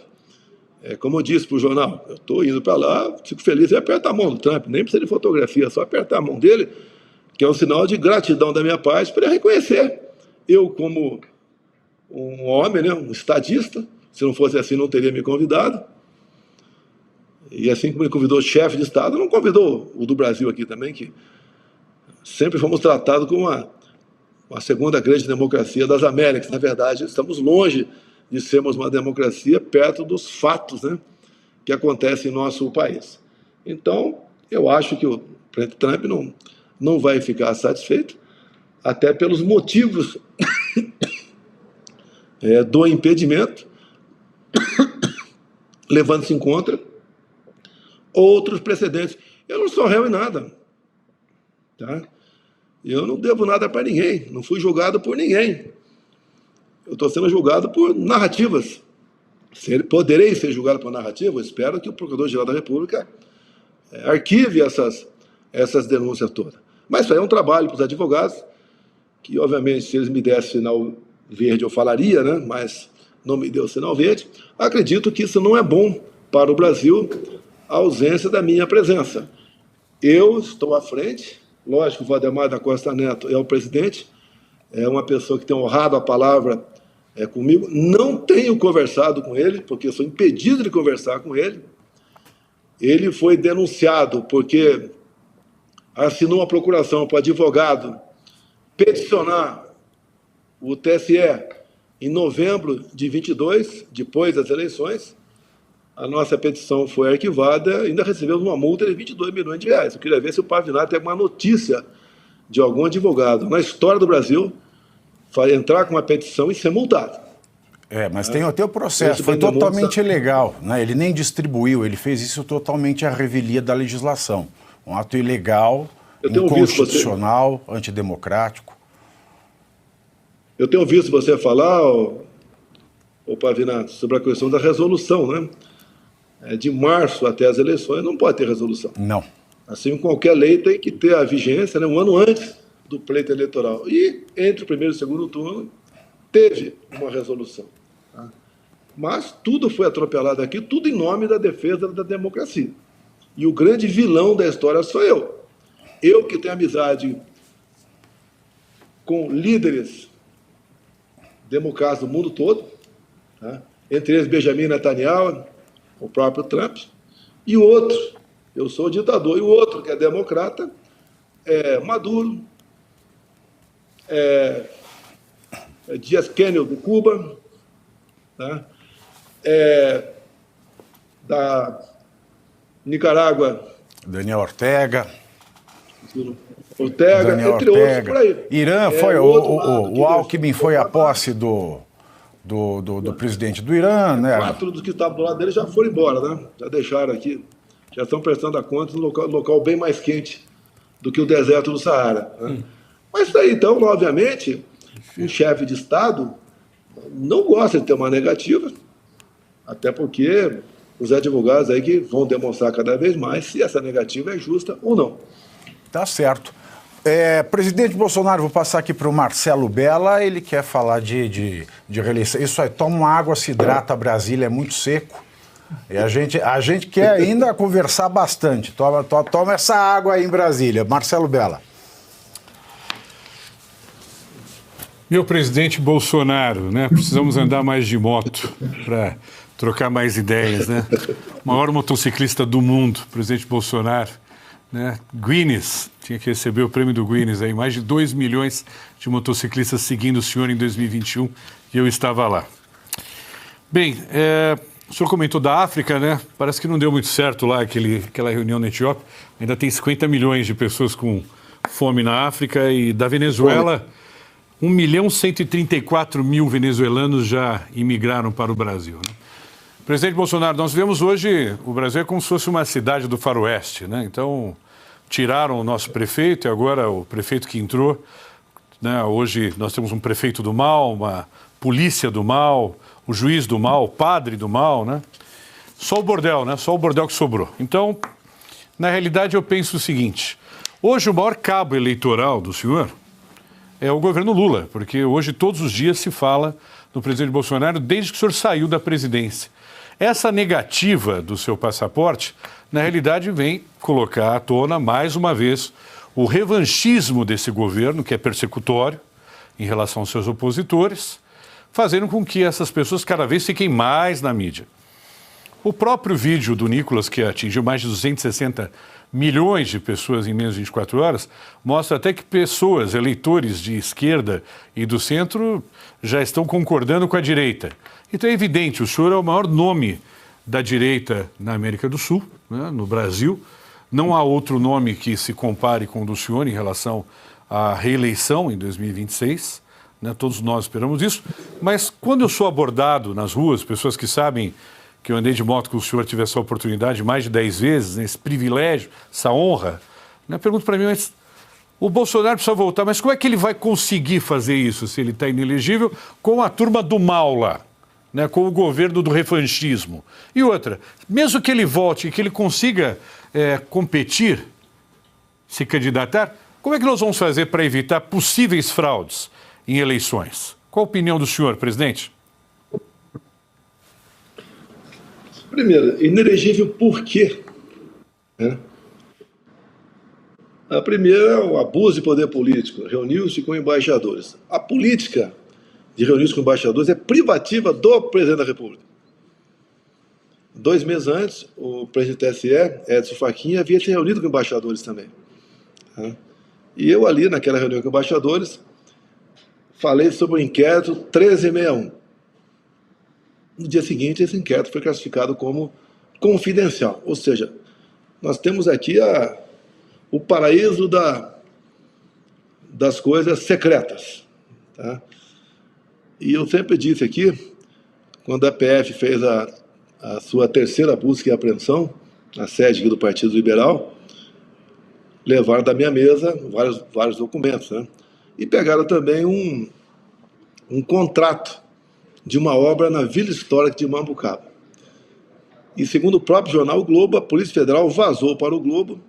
Como eu disse para o jornal, eu estou indo para lá, fico feliz em apertar a mão do Trump, nem precisa de fotografia, só apertar a mão dele, que é um sinal de gratidão da minha parte para ele reconhecer. Eu, como um homem, né, um estadista, se não fosse assim, não teria me convidado. E assim como ele convidou o chefe de Estado, não convidou o do Brasil aqui também, que sempre fomos tratados como uma segunda grande democracia das Américas. Na verdade, estamos longe de sermos uma democracia perto dos fatos, né, que acontecem em nosso país. Então, eu acho que o presidente Trump não vai ficar satisfeito, até pelos motivos do impedimento, levando-se em conta outros precedentes. Eu não sou réu em nada. Tá? Eu não devo nada para ninguém, não fui julgado por ninguém. Eu estou sendo julgado por narrativas. Poderei ser julgado por narrativa? Eu espero que o Procurador-Geral da República arquive essas denúncias todas. Mas isso aí é um trabalho para os advogados, que, obviamente, se eles me dessem sinal verde, eu falaria, né? Mas não me deu sinal verde. Acredito que isso não é bom para o Brasil, a ausência da minha presença. Eu estou à frente, lógico, o Valdemar da Costa Neto é o presidente, é uma pessoa que tem honrado a palavra comigo. Não tenho conversado com ele, porque sou impedido de conversar com ele. Ele foi denunciado porque assinou uma procuração para o advogado peticionar o TSE em novembro de 22, depois das eleições. A nossa petição foi arquivada, ainda recebemos uma multa de 22 milhões de reais. Eu queria ver se o Pavinato tem alguma notícia de algum advogado na história do Brasil entrar com uma petição e ser multado. Mas tem até o processo, foi totalmente ilegal, né? Ele nem distribuiu, ele fez isso totalmente à revelia da legislação. Um ato ilegal, inconstitucional, antidemocrático. Eu tenho visto você falar, Pavinato, sobre a questão da resolução, né? De março até as eleições não pode ter resolução. Não. Assim, qualquer lei tem que ter a vigência, né, um ano antes do pleito eleitoral. E entre o primeiro e o segundo turno teve uma resolução. Tá? Mas tudo foi atropelado aqui, tudo em nome da defesa da democracia. E o grande vilão da história sou eu. Eu que tenho amizade com líderes democráticos do mundo todo, tá? Entre eles Benjamin Netanyahu, o próprio Trump, e o outro, eu sou ditador, e o outro, que é democrata, é Maduro, Díaz-Canel, de Cuba, tá? Da Nicarágua, Daniel Ortega, Daniel entre outros por aí. Irã foi, o Alckmin foi a posse do presidente do Irã, né? 4 dos que estavam do lado dele já foram embora, né? Já deixaram aqui, já estão prestando a conta no local bem mais quente do que o deserto do Saara. Né? Mas isso aí, então, obviamente, um chefe de Estado não gosta de ter uma negativa, até porque os advogados aí que vão demonstrar cada vez mais se essa negativa é justa ou não. Tá certo. Presidente Bolsonaro, vou passar aqui para o Marcelo Bella, ele quer falar de reeleição. Isso aí, toma uma água, se hidrata, Brasília é muito seco. E a gente quer ainda conversar bastante. Toma essa água aí em Brasília. Marcelo Bella. Meu presidente Bolsonaro, né? Precisamos andar mais de moto para trocar mais ideias, né? O maior motociclista do mundo, presidente Bolsonaro, né? Guinness, tinha que receber o prêmio do Guinness aí, mais de 2 milhões de motociclistas seguindo o senhor em 2021 e eu estava lá. Bem, O senhor comentou da África, né? Parece que não deu muito certo lá aquela reunião na Etiópia. Ainda tem 50 milhões de pessoas com fome na África e da Venezuela, 1.134.000 venezuelanos já imigraram para o Brasil, né? Presidente Bolsonaro, nós vemos hoje, o Brasil é como se fosse uma cidade do faroeste, né? Então, tiraram o nosso prefeito e agora o prefeito que entrou, né? Hoje nós temos um prefeito do mal, uma polícia do mal, o juiz do mal, o padre do mal, né? Só o bordel, né? Só o bordel que sobrou. Então, na realidade, eu penso o seguinte: hoje o maior cabo eleitoral do senhor é o governo Lula, porque hoje todos os dias se fala do presidente Bolsonaro desde que o senhor saiu da presidência. Essa negativa do seu passaporte, na realidade, vem colocar à tona, mais uma vez, o revanchismo desse governo, que é persecutório em relação aos seus opositores, fazendo com que essas pessoas cada vez fiquem mais na mídia. O próprio vídeo do Nicolas, que atingiu mais de 260 milhões de pessoas em menos de 24 horas, mostra até que pessoas, eleitores de esquerda e do centro, já estão concordando com a direita. Então é evidente, o senhor é o maior nome da direita na América do Sul, né, no Brasil. Não há outro nome que se compare com o do senhor em relação à reeleição em 2026. Né, todos nós esperamos isso. Mas quando eu sou abordado nas ruas, pessoas que sabem que eu andei de moto com o senhor, tive essa oportunidade mais de 10 vezes, né, esse privilégio, essa honra, né, pergunto para mim, mas o Bolsonaro precisa voltar, mas como é que ele vai conseguir fazer isso se ele está inelegível com a turma do mal lá, né, com o governo do revanchismo? E outra, mesmo que ele volte e que ele consiga competir, se candidatar, como é que nós vamos fazer para evitar possíveis fraudes em eleições? Qual a opinião do senhor, presidente? Primeiro, inelegível por quê? A primeira é o abuso de poder político, reuniu-se com embaixadores. A política de reunir-se com embaixadores é privativa do presidente da República. 2 meses antes, o presidente do TSE, Edson Fachin, havia se reunido com embaixadores também. E eu ali, naquela reunião com embaixadores, falei sobre o inquérito 1361. No dia seguinte, esse inquérito foi classificado como confidencial. Ou seja, nós temos aqui o paraíso das coisas secretas. Tá? E eu sempre disse aqui, quando a PF fez a sua terceira busca e apreensão, na sede aqui do Partido Liberal, levaram da minha mesa vários documentos, né? E pegaram também um contrato de uma obra na Vila Histórica de Mambucaba. E segundo o próprio jornal O Globo, a Polícia Federal vazou para o Globo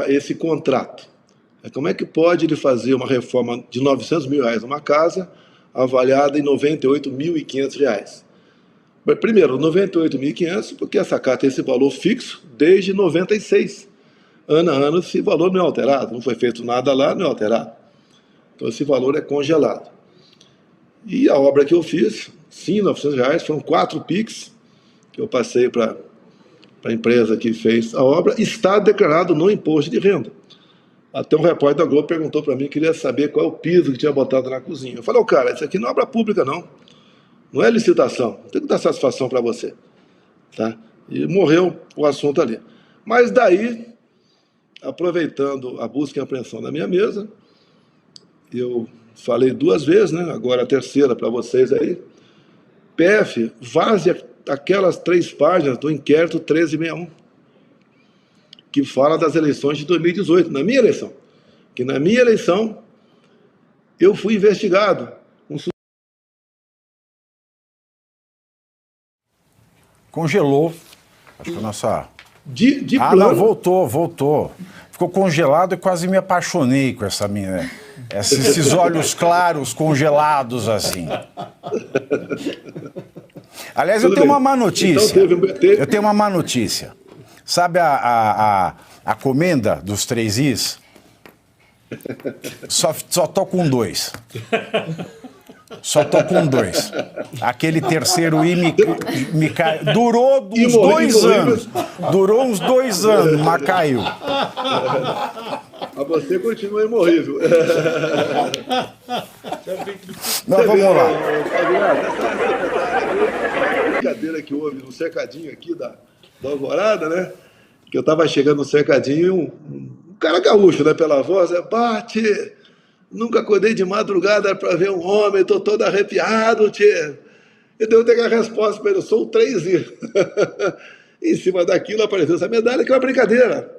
esse contrato. Como é que pode ele fazer uma reforma de R$900 mil numa casa avaliada em R$98.500? Primeiro, R$98.500, porque essa casa tem esse valor fixo desde 96. Ano a ano esse valor não é alterado, não foi feito nada lá, não é alterado. Então esse valor é congelado. E a obra que eu fiz, sim, R$900, foram 4 PIX que eu passei para a empresa que fez a obra, está declarado no imposto de renda. Até um repórter da Globo perguntou para mim, queria saber qual é o piso que tinha botado na cozinha. Eu falei, cara, isso aqui não é obra pública não é licitação, tem que dar satisfação para você. Tá? E morreu o assunto ali. Mas daí, aproveitando a busca e apreensão da minha mesa, eu falei 2 vezes, né? Agora a terceira para vocês aí. PF, vaze aquelas 3 páginas do inquérito 1361, que fala das eleições de 2018, na minha eleição. Que na minha eleição, eu fui investigado. Congelou. Acho que a nossa... De plano. Não, voltou. Ficou congelado e quase me apaixonei com essa minha... Esses olhos claros congelados assim. Aliás, eu tenho uma má notícia. Eu tenho uma má notícia. Sabe a comenda dos 3 Is? Só tô com 2. Só tô com 2. Aquele terceiro I me caiu. Durou uns 2 anos. Durou uns 2 anos, mas caiu. Mas você continua imorrível. Não, vamos lá. brincadeira que houve no cercadinho aqui da Alvorada, né? Que eu estava chegando no cercadinho e um cara gaúcho, né, pela voz, bate, nunca acordei de madrugada para ver um homem, tô todo arrepiado, tchê. E deu até a resposta para ele, eu sou o 3i. Em cima daquilo apareceu essa medalha, que é uma brincadeira.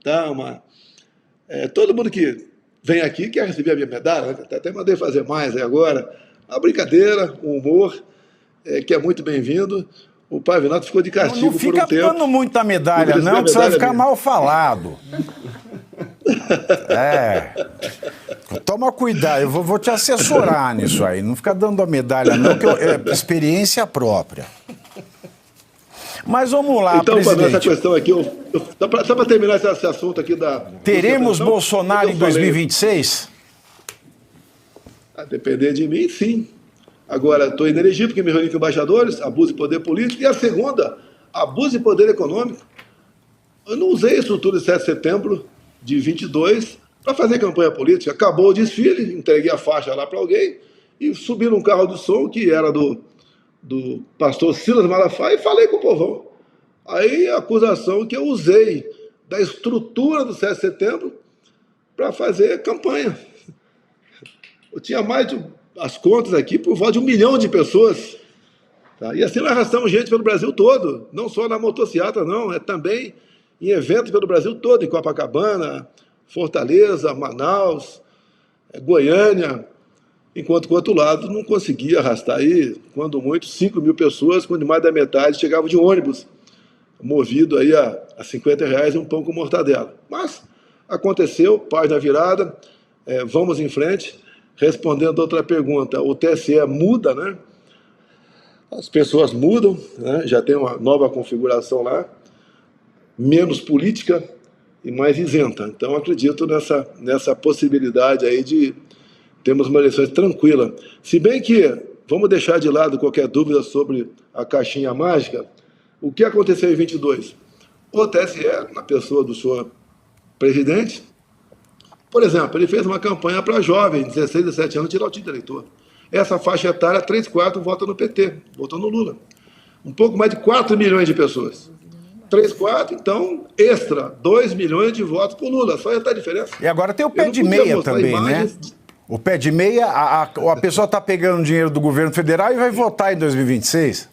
Tá, todo mundo que vem aqui quer receber a minha medalha, né? Até mandei fazer mais aí agora. Uma brincadeira, um humor, que é muito bem-vindo. O Pavinato ficou de castigo por um tempo. Não fica dando muita medalha, não, que você vai ficar mal falado. Toma cuidado, eu vou te assessorar nisso aí. Não fica dando a medalha, não, que é experiência própria. Mas vamos lá, então, presidente. Então, essa questão aqui, só para terminar esse assunto aqui da... Teremos Bolsonaro em 2026? A depender de mim, sim. Agora, estou inelegível porque me reuni com embaixadores, abuso de poder político. E a segunda, abuso de poder econômico. Eu não usei a estrutura de 7 de setembro de 22 para fazer campanha política. Acabou o desfile, entreguei a faixa lá para alguém e subi num carro do som que era do pastor Silas Malafaia e falei com o povão. Aí a acusação que eu usei da estrutura do 7 de setembro para fazer campanha. Eu tinha mais de as contas aqui por volta de 1 milhão de pessoas. Tá? E assim nós arrastamos gente pelo Brasil todo, não só na motociata, não, é também em eventos pelo Brasil todo, em Copacabana, Fortaleza, Manaus, Goiânia, enquanto que o outro lado não conseguia arrastar aí, quando muito, 5 mil pessoas, quando mais da metade chegavam de ônibus, movido aí a R$50 e um pão com mortadela. Mas aconteceu, página virada, vamos em frente. Respondendo a outra pergunta, o TSE muda, né? As pessoas mudam, né? Já tem uma nova configuração lá, menos política e mais isenta. Então, acredito nessa possibilidade aí de termos uma eleição tranquila. Se bem que, vamos deixar de lado qualquer dúvida sobre a caixinha mágica, o que aconteceu em 22? O TSE, na pessoa do senhor presidente, por exemplo, ele fez uma campanha para jovens, 16, 17 anos, tirar o título de eleitor. Essa faixa etária, 3/4 vota no PT, votou no Lula. Um pouco mais de 4 milhões de pessoas. 3/4, então, extra, 2 milhões de votos para o Lula. Só está a diferença. E agora tem o pé de meia também, né? O pé de meia, a pessoa está pegando dinheiro do governo federal e vai votar em 2026.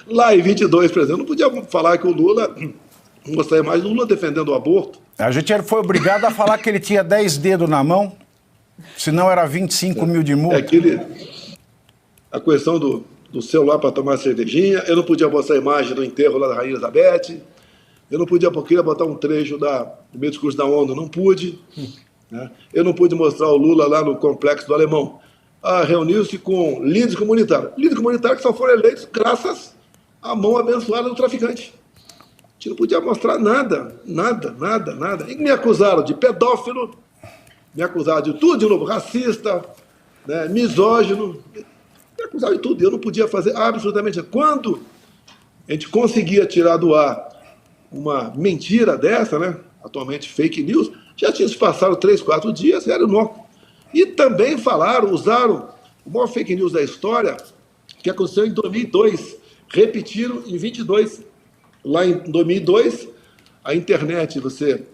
Lá em 22, por exemplo, não podia falar que o Lula... Mostrar mais Lula defendendo o aborto. A gente foi obrigado a falar que ele tinha 10 dedos na mão, senão era 25 mil de multa. A questão do celular para tomar cervejinha, eu não podia mostrar a imagem do enterro lá da Rainha Elizabeth, eu não podia, porque ia botar um trecho do meu discurso da ONU, não pude. Né? Eu não pude mostrar o Lula lá no Complexo do Alemão. Reuniu-se com líderes comunitários. Líderes comunitários que só foram eleitos graças à mão abençoada do traficante. A gente não podia mostrar nada. E me acusaram de pedófilo, me acusaram de tudo de novo, racista, né, misógino, me acusaram de tudo. Eu não podia fazer absolutamente nada. Quando a gente conseguia tirar do ar uma mentira dessa, né, atualmente fake news, já tinha se passado 3, 4 dias, era inócuo. E também usaram o maior fake news da história, que aconteceu em 2002, repetiram em 22. Lá em 2002, a internet, você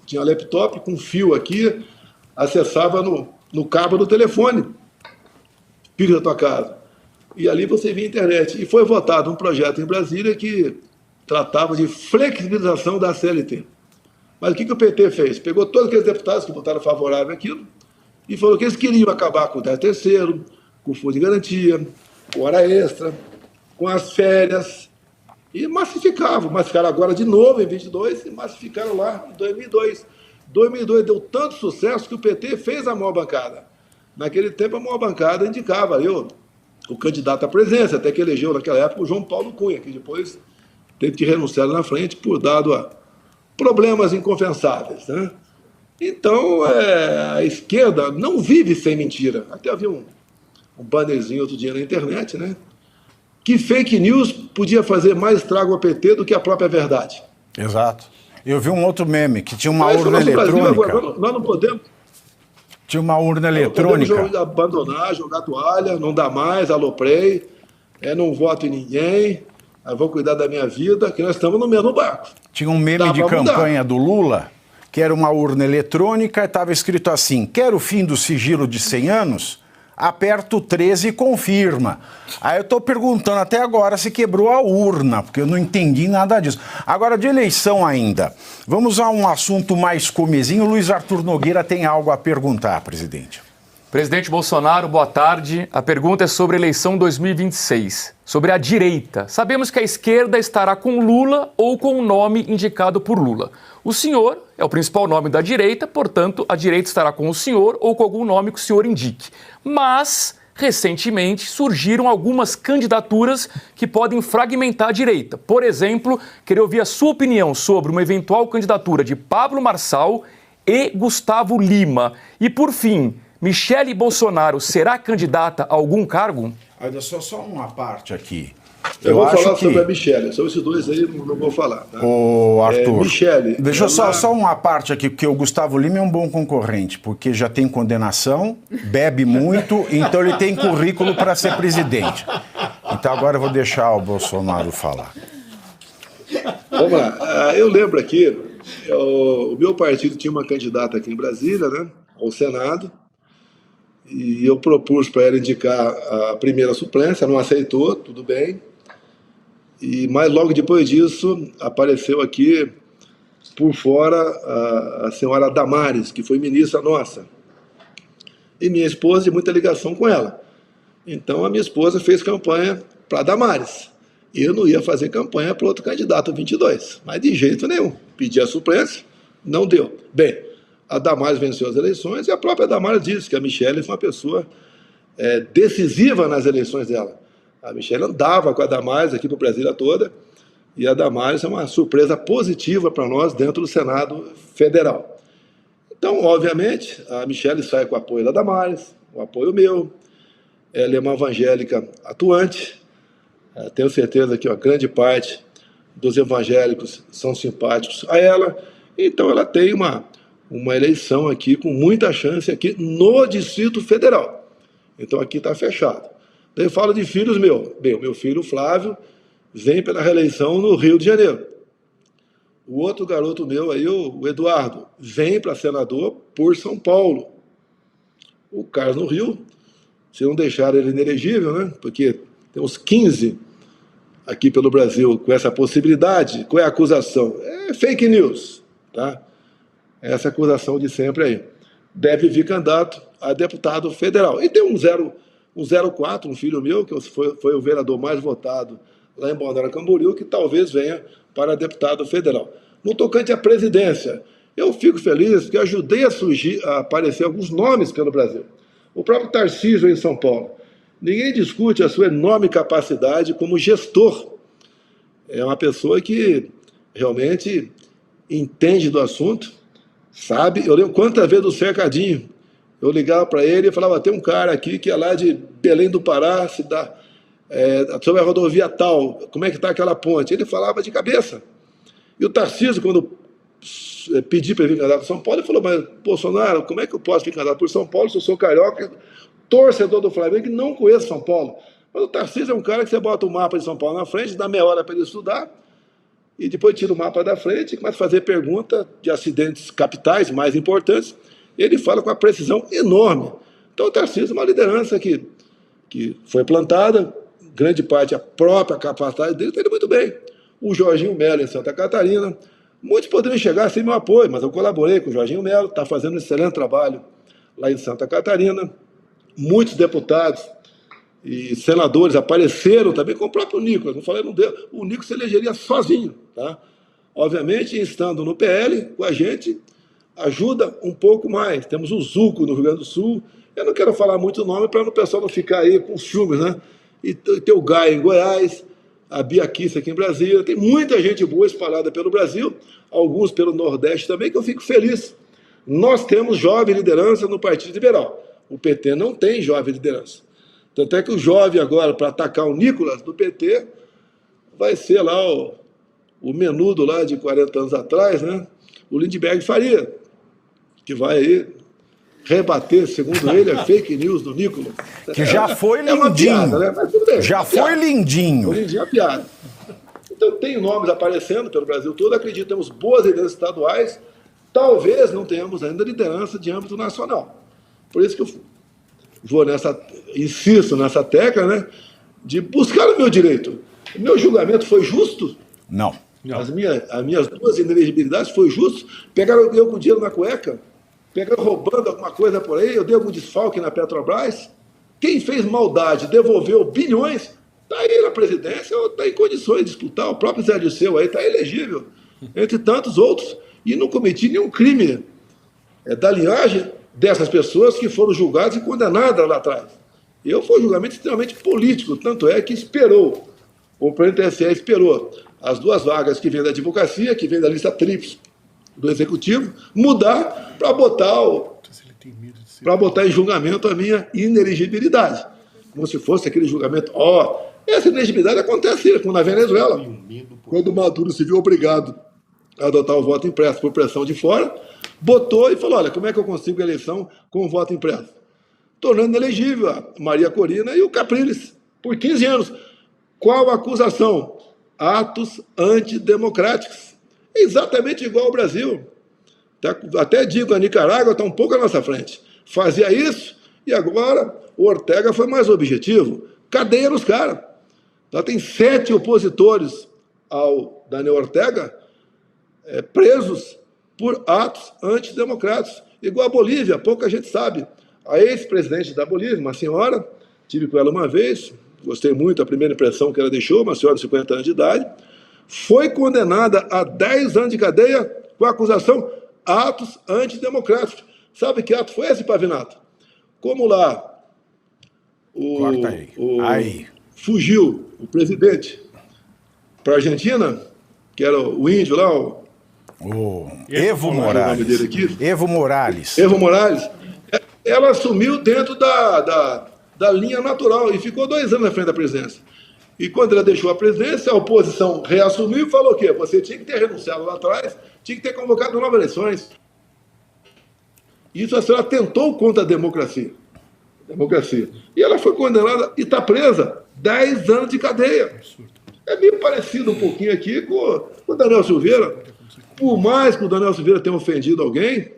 tinha laptop com fio aqui, acessava no cabo do telefone, pico da tua casa. E ali você via a internet. E foi votado um projeto em Brasília que tratava de flexibilização da CLT. Mas o que o PT fez? Pegou todos aqueles deputados que votaram favorável àquilo e falou que eles queriam acabar com o 13º, com o fundo de garantia, com hora extra, com as férias... E massificaram agora de novo em 22 e massificaram lá em 2002. 2002 deu tanto sucesso que o PT fez a maior bancada. Naquele tempo a maior bancada indicava o candidato à presidência, até que elegeu naquela época o João Paulo Cunha, que depois teve que renunciar na frente por dado a problemas inconfessáveis. Né? Então a esquerda não vive sem mentira. Até havia um bannerzinho outro dia na internet, né? Que fake news podia fazer mais estrago ao PT do que a própria verdade. Exato. Eu vi um outro meme, que tinha uma urna eletrônica. Brasil, agora, nós não podemos... Tinha uma urna eletrônica. Podemos abandonar, jogar toalha, não dá mais, aloprei, não voto em ninguém, vou cuidar da minha vida, que nós estamos no mesmo barco. Tinha um meme de campanha do Lula, que era uma urna eletrônica, e estava escrito assim: quer o fim do sigilo de 100 anos? Aperta o 13 e confirma. Aí eu estou perguntando até agora se quebrou a urna, porque eu não entendi nada disso. Agora, de eleição ainda, vamos a um assunto mais comezinho. O Luiz Arthur Nogueira tem algo a perguntar, presidente. Presidente Bolsonaro, boa tarde. A pergunta é sobre a eleição 2026, sobre a direita. Sabemos que a esquerda estará com Lula ou com o nome indicado por Lula. O senhor é o principal nome da direita, portanto, a direita estará com o senhor ou com algum nome que o senhor indique. Mas, recentemente, surgiram algumas candidaturas que podem fragmentar a direita. Por exemplo, queria ouvir a sua opinião sobre uma eventual candidatura de Pablo Marçal e Gustavo Lima. E, por fim, Michele Bolsonaro será candidata a algum cargo? Olha, só uma parte aqui. Eu vou falar sobre a Michele, sobre esses dois aí não vou falar. Tá? Ô, Arthur, Michele, deixa eu só uma parte aqui, porque o Gustavo Lima é um bom concorrente, porque já tem condenação, bebe muito, então ele tem currículo para ser presidente. Então agora eu vou deixar o Bolsonaro falar. Vamos lá. Eu lembro aqui, o meu partido tinha uma candidata aqui em Brasília, né, ao Senado, e eu propus para ela indicar a primeira suplência, não aceitou, tudo bem. Mas logo depois disso apareceu aqui por fora a senhora Damares, que foi ministra nossa. E minha esposa tem muita ligação com ela. Então a minha esposa fez campanha para Damares. E eu não ia fazer campanha para outro candidato 22, mas de jeito nenhum. Pedi a suplência, não deu. Bem, a Damares venceu as eleições e a própria Damares disse que a Michele foi uma pessoa decisiva nas eleições dela. A Michele andava com a Damares aqui para Brasília toda, e a Damares é uma surpresa positiva para nós dentro do Senado Federal. Então, obviamente, a Michele sai com o apoio da Damares, o apoio meu. Ela é uma evangélica atuante. Tenho certeza que uma grande parte dos evangélicos são simpáticos a ela. Então, ela tem uma eleição aqui com muita chance aqui no Distrito Federal. Então, aqui está fechado. Daí eu falo de filhos meus. Bem, o meu filho Flávio vem pela reeleição no Rio de Janeiro. O outro garoto meu aí, o Eduardo, vem para senador por São Paulo. O Carlos no Rio, se não deixar ele inelegível, né? Porque tem uns 15 aqui pelo Brasil com essa possibilidade. Qual é a acusação? É fake news, tá? Essa acusação de sempre aí. Deve vir candidato a deputado federal. E tem um 04, um filho meu, que foi o vereador mais votado lá em Balneário Camboriú, que talvez venha para deputado federal. No tocante à presidência, eu fico feliz porque ajudei a aparecer alguns nomes pelo Brasil. O próprio Tarcísio em São Paulo. Ninguém discute a sua enorme capacidade como gestor. É uma pessoa que realmente entende do assunto, sabe. Eu lembro quantas vezes do cercadinho eu ligava para ele e falava: tem um cara aqui que é lá de Belém do Pará, sobre a rodovia tal, como é que está aquela ponte? Ele falava de cabeça. E o Tarcísio, quando pedi para vir candidato por São Paulo, ele falou: mas Bolsonaro, como é que eu posso vir candidato por São Paulo se eu sou carioca, torcedor do Flamengo, e não conheço São Paulo? Mas o Tarcísio é um cara que você bota o mapa de São Paulo na frente, dá meia hora para ele estudar, e depois tira o mapa da frente e começa a fazer pergunta de acidentes capitais mais importantes. Ele fala com uma precisão enorme. Então o Tarcísio é uma liderança que foi plantada, grande parte a própria capacidade dele, está indo muito bem. O Jorginho Mello em Santa Catarina, muitos poderiam chegar sem meu apoio, mas eu colaborei com o Jorginho Mello, está fazendo um excelente trabalho lá em Santa Catarina. Muitos deputados e senadores apareceram também, com o próprio Nicolas. Não falei, não deu. O Nicolas se elegeria sozinho, tá? Obviamente, estando no PL, com a gente, ajuda um pouco mais. Temos o Zuco no Rio Grande do Sul. Eu não quero falar muito o nome para o pessoal não ficar aí com ciúmes, né? E tem o Gaia em Goiás, a Bia Kiss aqui em Brasília. Tem muita gente boa espalhada pelo Brasil, alguns pelo Nordeste também, que eu fico feliz. Nós temos jovem liderança no Partido Liberal. O PT não tem jovem liderança. Tanto é que o jovem agora, para atacar o Nicolas do PT, vai ser lá o menudo lá de 40 anos atrás, né? O Lindbergh Faria, que vai aí rebater, segundo ele, é fake news do Nicolas. Que já foi lindinho. É uma piada, né? Mas tudo bem, já foi piada. lindinho. Foi lindinho a piada. Então, tem nomes aparecendo pelo Brasil todo. Acredito que temos boas lideranças estaduais. Talvez não tenhamos ainda liderança de âmbito nacional. Por isso que eu insisto nessa tecla, né, de buscar o meu direito. O meu julgamento foi justo? Não. As minhas duas inelegibilidades foi justo? Pegaram eu com dinheiro na cueca? Pegaram roubando alguma coisa por aí? Eu dei algum desfalque na Petrobras? Quem fez maldade devolveu bilhões? Está aí na presidência ou está em condições de disputar. O próprio Zé Dirceu aí está elegível, entre tantos outros. E não cometi nenhum crime da linhagem dessas pessoas que foram julgadas e condenadas lá atrás. Foi um julgamento extremamente político, tanto é que esperou, o presidente TSE esperou as duas vagas que vêm da advocacia, que vêm da lista tríplice do Executivo, mudar para botar em julgamento a minha inelegibilidade. Como se fosse aquele julgamento. Essa inelegibilidade acontece como na Venezuela, quando o Maduro se viu obrigado a adotar o voto impresso por pressão de fora, botou e falou, olha, como é que eu consigo a eleição com o voto impresso? Tornando elegível a Maria Corina e o Capriles, por 15 anos. Qual a acusação? Atos antidemocráticos. É exatamente igual ao Brasil. Até digo, a Nicarágua está um pouco à nossa frente. Fazia isso e agora o Ortega foi mais objetivo. Cadeia nos caras. Já tem 7 opositores ao Daniel Ortega presos por atos antidemocráticos. Igual a Bolívia, pouca gente sabe. A ex-presidente da Bolívia, uma senhora, tive com ela uma vez, gostei muito da primeira impressão que ela deixou, uma senhora de 50 anos de idade, foi condenada a 10 anos de cadeia com a acusação atos antidemocráticos. Sabe que ato foi esse, Pavinato? Como lá fugiu o presidente para a Argentina, que era o índio lá, o Evo Morales. Evo Morales. Evo Morales. Ela assumiu dentro da linha natural e ficou 2 anos na frente da presidência. E quando ela deixou a presidência, a oposição reassumiu e falou o quê? Você tinha que ter renunciado lá atrás, tinha que ter convocado novas eleições. Isso a senhora tentou contra a democracia. E ela foi condenada e está presa 10 anos de cadeia. É meio parecido um pouquinho aqui com o Daniel Silveira. Por mais que o Daniel Silveira tenha ofendido alguém,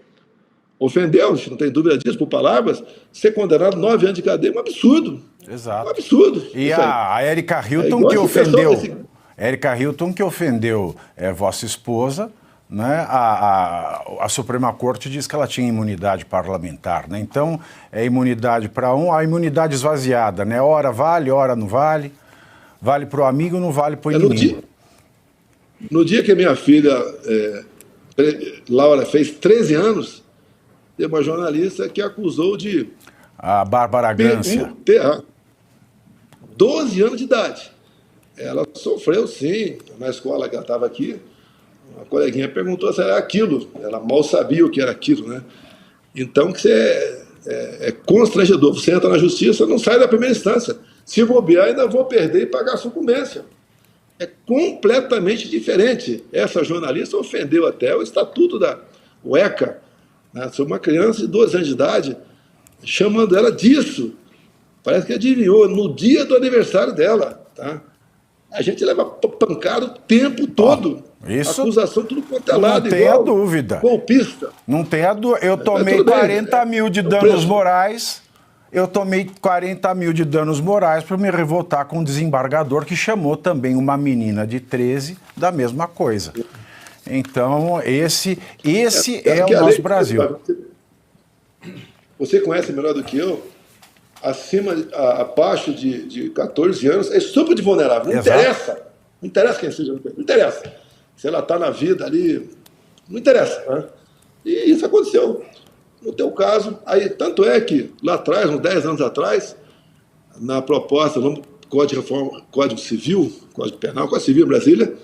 ofendeu, não tem dúvida disso, por palavras, ser condenado 9 anos de cadeia é um absurdo. Exato. Um absurdo. E a Erika Hilton que ofendeu. Erika Hilton que ofendeu vossa esposa, né? A Suprema Corte diz que ela tinha imunidade parlamentar, né? Então, é imunidade para a imunidade esvaziada, né? Ora vale, ora não vale. Vale para o amigo, não vale para o inimigo. No dia que a minha filha, Laura, fez 13 anos, teve uma jornalista que acusou de... A Bárbara Gância. 12 anos de idade. Ela sofreu, sim, na escola que ela estava aqui. Uma coleguinha perguntou se era aquilo. Ela mal sabia o que era aquilo, né? Então, que é constrangedor. Você entra na justiça, não sai da primeira instância. Se bobear, ainda vou perder e pagar a sucumbência. É completamente diferente. Essa jornalista ofendeu até o estatuto da UECA, né, sobre uma criança de 12 anos de idade, chamando ela disso. Parece que adivinhou, no dia do aniversário dela. Tá? A gente leva pancada o tempo todo. Isso acusação tudo quanto é lado. Não tenha dúvida. Golpista. Não tenha dúvida. Eu tomei 40 mil de danos morais. Eu tomei 40 mil de danos morais para me revoltar com um desembargador que chamou também uma menina de 13 da mesma coisa. Então, esse é o nosso Brasil. Você conhece melhor do que eu, abaixo de 14 anos, é estupro de vulnerável. Não interessa. Não interessa quem seja. Não interessa. Se ela está na vida ali, não interessa. Né? E isso aconteceu. No teu caso, aí, tanto é que lá atrás, uns 10 anos atrás, na proposta do Código Civil, Código Penal, Código Civil em Brasília,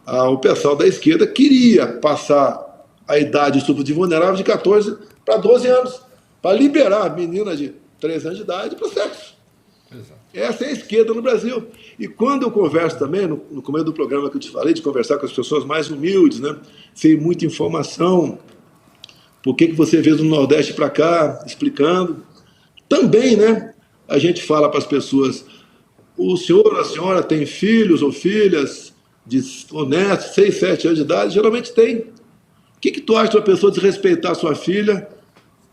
o pessoal da esquerda queria passar a idade de estupro de vulnerável de 14 para 12 anos, para liberar a menina de 13 anos de idade para o sexo. Exato. Essa é a esquerda no Brasil. E quando eu converso também, no começo do programa que eu te falei, de conversar com as pessoas mais humildes, né, sem muita informação, Por que você veio do Nordeste para cá, explicando. Também, né, a gente fala para as pessoas, o senhor ou a senhora tem filhos ou filhas honestos, 6, 7 anos de idade? Geralmente tem. O que tu acha de uma pessoa desrespeitar a sua filha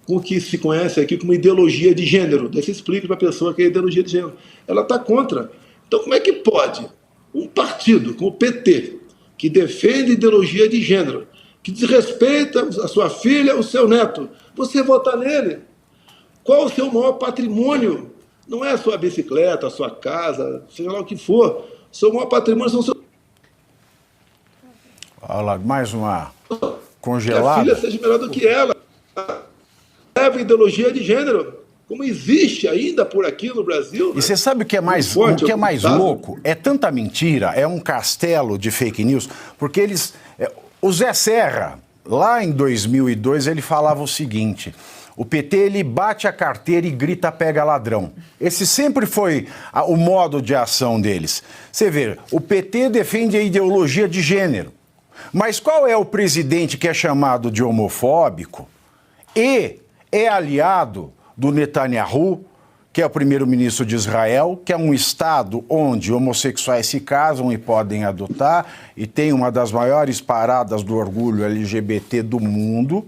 com o que se conhece aqui como ideologia de gênero? Daí você explica para a pessoa que é ideologia de gênero. Ela está contra. Então, como é que pode um partido como o PT, que defende ideologia de gênero, que desrespeita a sua filha, o seu neto, você votar nele? Qual o seu maior patrimônio? Não é a sua bicicleta, a sua casa, seja lá o que for. O seu maior patrimônio são os seus... Olha lá, mais uma congelada. Que a filha seja melhor do que ela. Leva ideologia de gênero, como existe ainda por aqui no Brasil. E você sabe o que é mais, louco? É tanta mentira, é um castelo de fake news, porque eles... O Zé Serra, lá em 2002, ele falava o seguinte: o PT, ele bate a carteira e grita pega ladrão. Esse sempre foi o modo de ação deles. Você vê, o PT defende a ideologia de gênero, mas qual é o presidente que é chamado de homofóbico e é aliado do Netanyahu, que é o primeiro-ministro de Israel, que é um estado onde homossexuais se casam e podem adotar, e tem uma das maiores paradas do orgulho LGBT do mundo.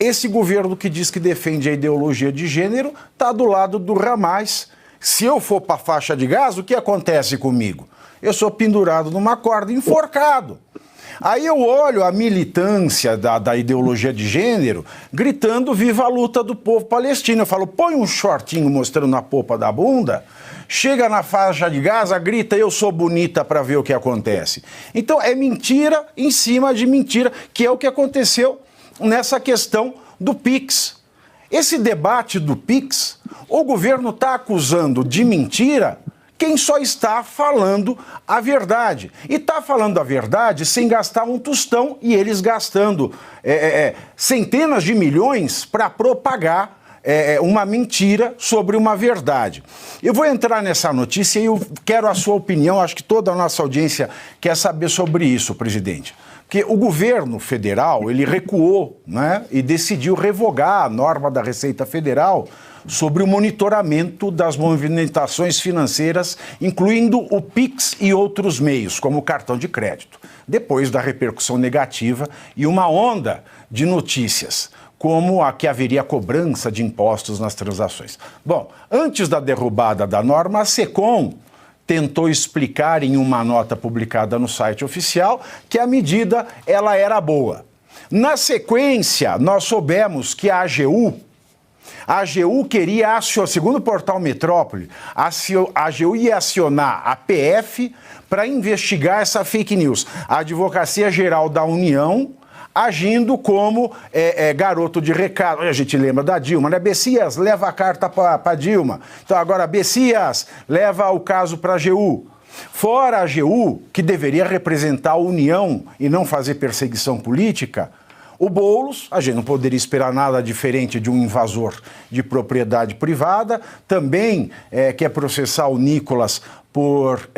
Esse governo que diz que defende a ideologia de gênero está do lado do Hamas. Se eu for para a faixa de Gaza, o que acontece comigo? Eu sou pendurado numa corda, enforcado. Aí eu olho a militância da ideologia de gênero gritando viva a luta do povo palestino. Eu falo, põe um shortinho mostrando a polpa da bunda, chega na faixa de Gaza, grita eu sou bonita para ver o que acontece. Então é mentira em cima de mentira, que é o que aconteceu nessa questão do PIX. Esse debate do PIX, o governo está acusando de mentira quem só está falando a verdade. E está falando a verdade sem gastar um tostão e eles gastando centenas de milhões para propagar uma mentira sobre uma verdade. Eu vou entrar nessa notícia e eu quero a sua opinião, acho que toda a nossa audiência quer saber sobre isso, presidente. Porque o governo federal, ele recuou, né, e decidiu revogar a norma da Receita Federal sobre o monitoramento das movimentações financeiras, incluindo o PIX e outros meios, como o cartão de crédito, depois da repercussão negativa e uma onda de notícias, como a que haveria cobrança de impostos nas transações. Bom, antes da derrubada da norma, a SECOM tentou explicar em uma nota publicada no site oficial que a medida ela era boa. Na sequência, nós soubemos que a AGU queria acionar, segundo o portal Metrópole, a AGU ia acionar a PF para investigar essa fake news. A Advocacia Geral da União agindo como garoto de recado. A gente lembra da Dilma, né? Bessias, leva a carta para Dilma. Então agora, Bessias, leva o caso para a AGU. Fora a AGU, que deveria representar a União e não fazer perseguição política, o Boulos, a gente não poderia esperar nada diferente de um invasor de propriedade privada, também quer processar o Nicolas por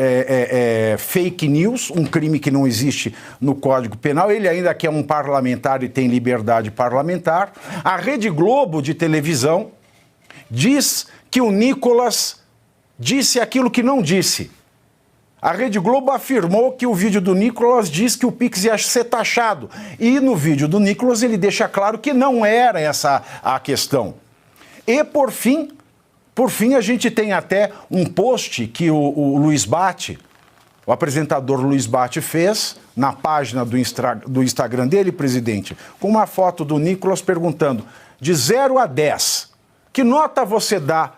fake news, um crime que não existe no Código Penal. Ele ainda que é um parlamentar e tem liberdade parlamentar. A Rede Globo de televisão diz que o Nicolas disse aquilo que não disse. A Rede Globo afirmou que o vídeo do Nicolas diz que o Pix ia ser taxado. E no vídeo do Nicolas ele deixa claro que não era essa a questão. E por fim, a gente tem até um post que o Luiz Bate, o apresentador Luiz Bate, fez na página do Instagram dele, presidente, com uma foto do Nicolas perguntando, de 0 a 10, que nota você dá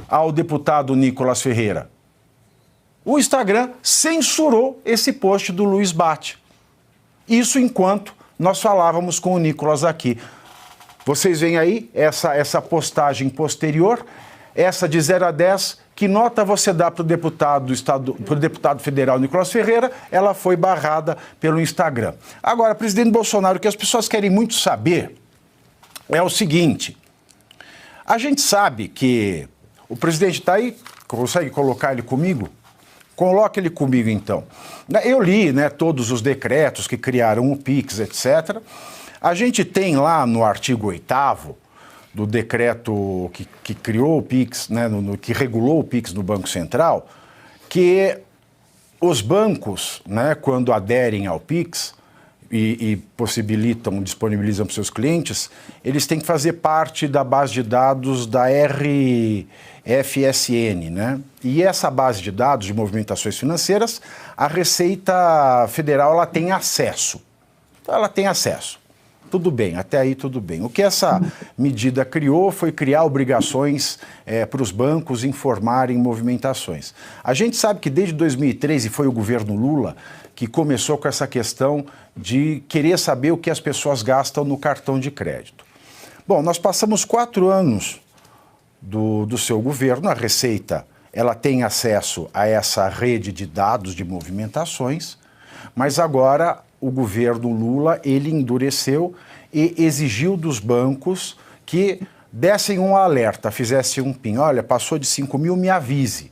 ao deputado Nicolas Ferreira? O Instagram censurou esse post do Luiz Bate. Isso enquanto nós falávamos com o Nicolas aqui. Vocês veem aí essa postagem posterior, essa de 0 a 10, que nota você dá para o deputado federal Nicolas Ferreira? Ela foi barrada pelo Instagram. Agora, presidente Bolsonaro, o que as pessoas querem muito saber é o seguinte: a gente sabe que o presidente está aí, consegue colocar ele comigo? Coloque ele comigo, então. Eu li, né, todos os decretos que criaram o PIX, etc. A gente tem lá no artigo 8º do decreto que criou o PIX, né, que regulou o PIX no Banco Central, que os bancos, né, quando aderem ao PIX e disponibilizam para os seus clientes, eles têm que fazer parte da base de dados da RFSN, né? E essa base de dados de movimentações financeiras, a Receita Federal ela tem acesso. Então, ela tem acesso. Tudo bem, até aí tudo bem. O que essa medida criou foi criar obrigações para os bancos informarem movimentações. A gente sabe que desde 2013 foi o governo Lula que começou com essa questão de querer saber o que as pessoas gastam no cartão de crédito. Bom, nós passamos 4 anos do seu governo, a Receita ela tem acesso a essa rede de dados de movimentações, mas agora o governo Lula, ele endureceu e exigiu dos bancos que dessem um alerta, fizessem um PIN. Olha, passou de 5 mil, me avise.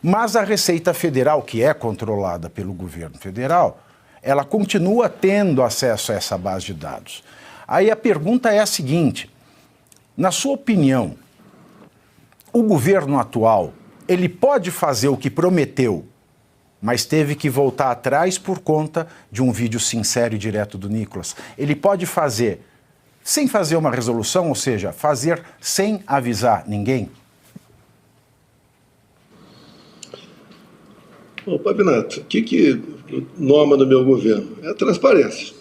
Mas a Receita Federal, que é controlada pelo governo federal, ela continua tendo acesso a essa base de dados. Aí a pergunta é a seguinte, na sua opinião, o governo atual, ele pode fazer o que prometeu, mas teve que voltar atrás por conta de um vídeo sincero e direto do Nicolas? Ele pode fazer sem fazer uma resolução, ou seja, fazer sem avisar ninguém? Bom, Pavinato, o que norma do meu governo? É a transparência.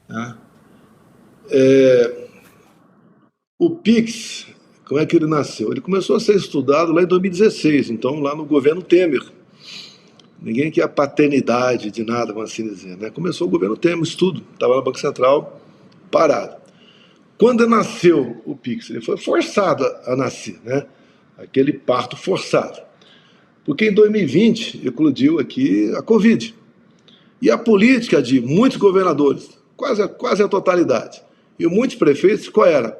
Né? O PIX, como é que ele nasceu? Ele começou a ser estudado lá em 2016, então lá no governo Temer. Ninguém quer a paternidade de nada, vamos assim dizer. Né? Começou o governo Temer, estudo, estava no Banco Central, parado. Quando nasceu o PIX, ele foi forçado a nascer, né? Aquele parto forçado. Porque em 2020 eclodiu aqui a Covid. E a política de muitos governadores, quase a totalidade, e muitos prefeitos, qual era?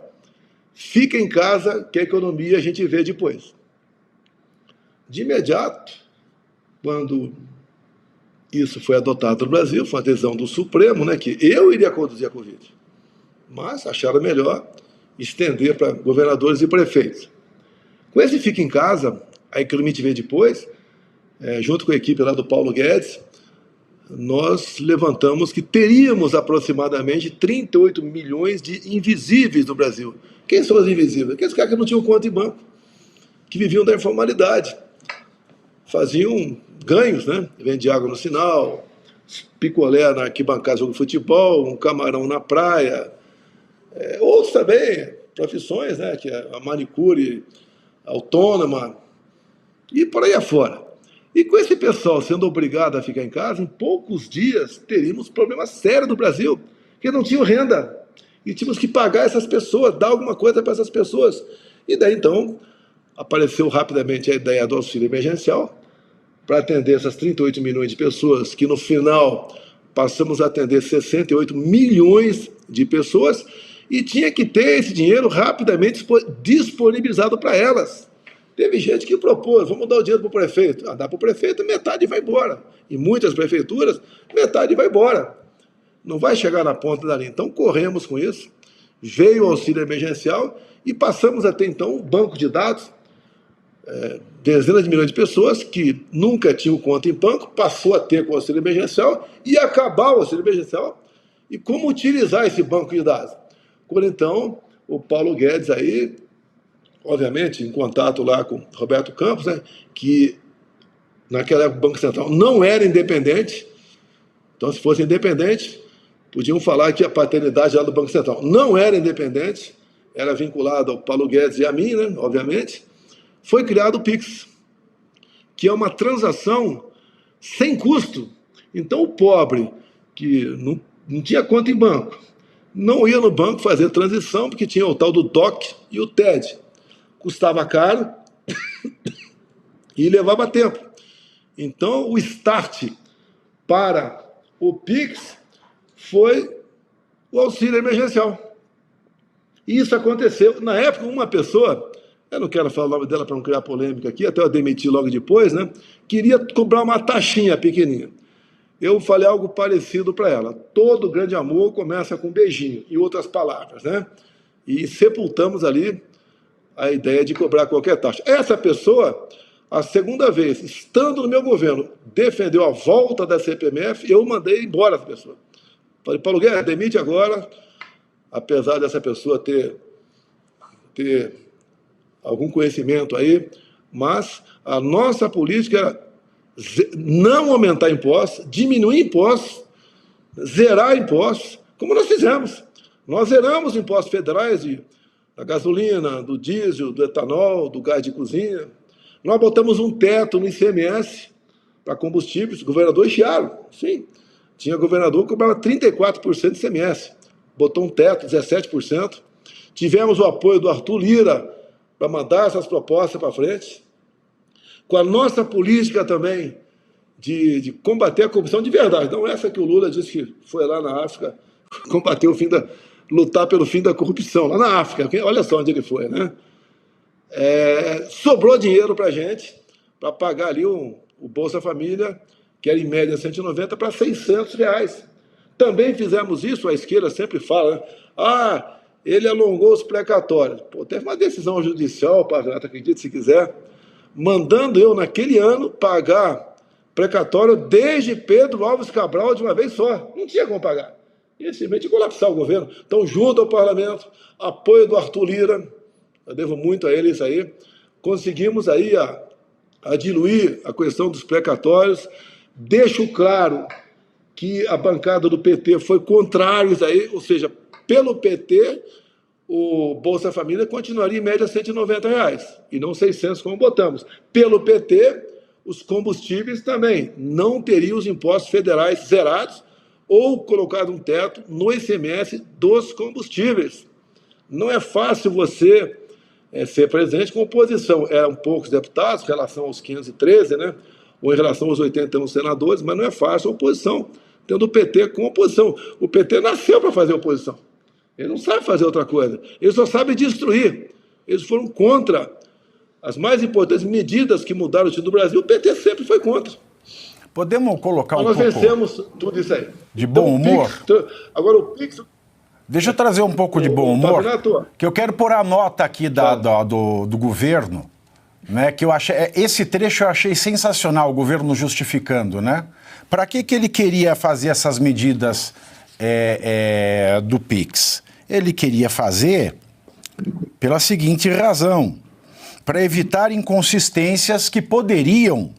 Fica em casa que a economia a gente vê depois. De imediato, quando isso foi adotado no Brasil, foi uma decisão do Supremo, né, que eu iria conduzir a Covid. Mas acharam melhor estender para governadores e prefeitos. Com esse Fica em Casa, a economia te vê depois, junto com a equipe lá do Paulo Guedes, nós levantamos que teríamos aproximadamente 38 milhões de invisíveis no Brasil. Quem são os invisíveis? Aqueles caras que não tinham conta em banco, que viviam da informalidade, faziam ganhos, né? Vendiam água no sinal, picolé na arquibancada, jogo de futebol, um camarão na praia, outros também, profissões, né? Que é a manicure autônoma, e por aí afora. E com esse pessoal sendo obrigado a ficar em casa, em poucos dias teríamos problemas sérios no Brasil, porque não tinham renda. E tínhamos que pagar essas pessoas, dar alguma coisa para essas pessoas. E daí, então, apareceu rapidamente a ideia do auxílio emergencial para atender essas 38 milhões de pessoas, que no final passamos a atender 68 milhões de pessoas, e tinha que ter esse dinheiro rapidamente disponibilizado para elas. Teve gente que propôs, vamos dar o dinheiro para o prefeito. Dá para o prefeito, metade vai embora. Em muitas prefeituras, metade vai embora. Não vai chegar na ponta da linha. Então, corremos com isso. Veio o auxílio emergencial e passamos a ter, então, um banco de dados. Dezenas de milhões de pessoas que nunca tinham conta em banco, passou a ter com o auxílio emergencial e acabar o auxílio emergencial. E como utilizar esse banco de dados? Quando, então, o Paulo Guedes aí, obviamente, em contato lá com Roberto Campos, né, que naquela época o Banco Central não era independente. Então, se fosse independente, podiam falar que a paternidade lá do Banco Central não era independente, era vinculado ao Paulo Guedes e a mim, né, obviamente. Foi criado o PIX, que é uma transação sem custo. Então, o pobre que não tinha conta em banco, não ia no banco fazer transição, porque tinha o tal do DOC e o TED. Custava caro e levava tempo. Então, o start para o PIX foi o auxílio emergencial. E isso aconteceu. Na época, uma pessoa, eu não quero falar o nome dela para não criar polêmica aqui, até eu demiti logo depois, né? Queria cobrar uma taxinha pequenininha. eu falei algo parecido para ela. Todo grande amor começa com um beijinho, em outras palavras, né? E sepultamos ali a ideia de cobrar qualquer taxa. Essa pessoa, a segunda vez, estando no meu governo, defendeu a volta da CPMF, eu mandei embora essa pessoa. Falei, Paulo Guedes, demite agora, apesar dessa pessoa ter algum conhecimento aí, mas a nossa política era não aumentar impostos, diminuir impostos, zerar impostos, como nós fizemos. Nós zeramos impostos federais da gasolina, do diesel, do etanol, do gás de cozinha. Nós botamos um teto no ICMS para combustíveis, governadores chiaram, sim. Tinha governador que cobrava 34% de ICMS, botou um teto, 17%. Tivemos o apoio do Arthur Lira para mandar essas propostas para frente. Com a nossa política também de combater a corrupção de verdade, não essa que o Lula disse que foi lá na África combater lutar pelo fim da corrupção, lá na África, olha só onde ele foi, né? Sobrou dinheiro para a gente, para pagar ali o Bolsa Família, que era em média 190, para R$600. Também fizemos isso, a esquerda sempre fala, né? Ele alongou os precatórios. Pô, teve uma decisão judicial, Pavinato, acredite se quiser, mandando eu, naquele ano, pagar precatório desde Pedro Álvares Cabral de uma vez só. Não tinha como pagar. E simplesmente colapsar o governo. Então, junto ao parlamento, apoio do Arthur Lira, eu devo muito a ele isso aí, conseguimos aí a diluir a questão dos precatórios. Deixo claro que a bancada do PT foi contrário a isso aí, ou seja, pelo PT, o Bolsa Família continuaria em média R$190, e não 600 como botamos. Pelo PT, os combustíveis também não teriam os impostos federais zerados ou colocado um teto no ICMS dos combustíveis. Não é fácil você ser presidente com oposição. Eram poucos deputados em relação aos 513, né? Ou em relação aos 81 senadores, mas não é fácil a oposição, tendo o PT com oposição. O PT nasceu para fazer oposição. Ele não sabe fazer outra coisa. Ele só sabe destruir. Eles foram contra as mais importantes medidas que mudaram o destino do Brasil. O PT sempre foi contra. Podemos colocar um pouco... Nós vencemos tudo isso aí. De bom humor? Agora o Pix... Deixa eu trazer um pouco de bom humor, que eu quero pôr a nota aqui do governo, né, que eu achei, esse trecho eu achei sensacional, o governo justificando, né? Para que ele queria fazer essas medidas do PIX? Ele queria fazer pela seguinte razão, para evitar inconsistências que poderiam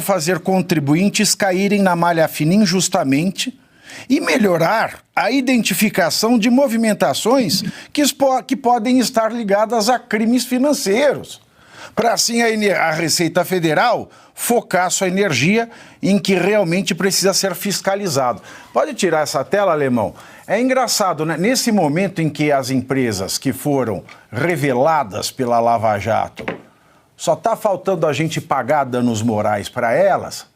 fazer contribuintes caírem na malha fina injustamente e melhorar a identificação de movimentações que podem estar ligadas a crimes financeiros, para assim a Receita Federal focar sua energia em que realmente precisa ser fiscalizado. Pode tirar essa tela, Alemão? É engraçado, né? Nesse momento em que as empresas que foram reveladas pela Lava Jato, só está faltando a gente pagar danos morais para elas,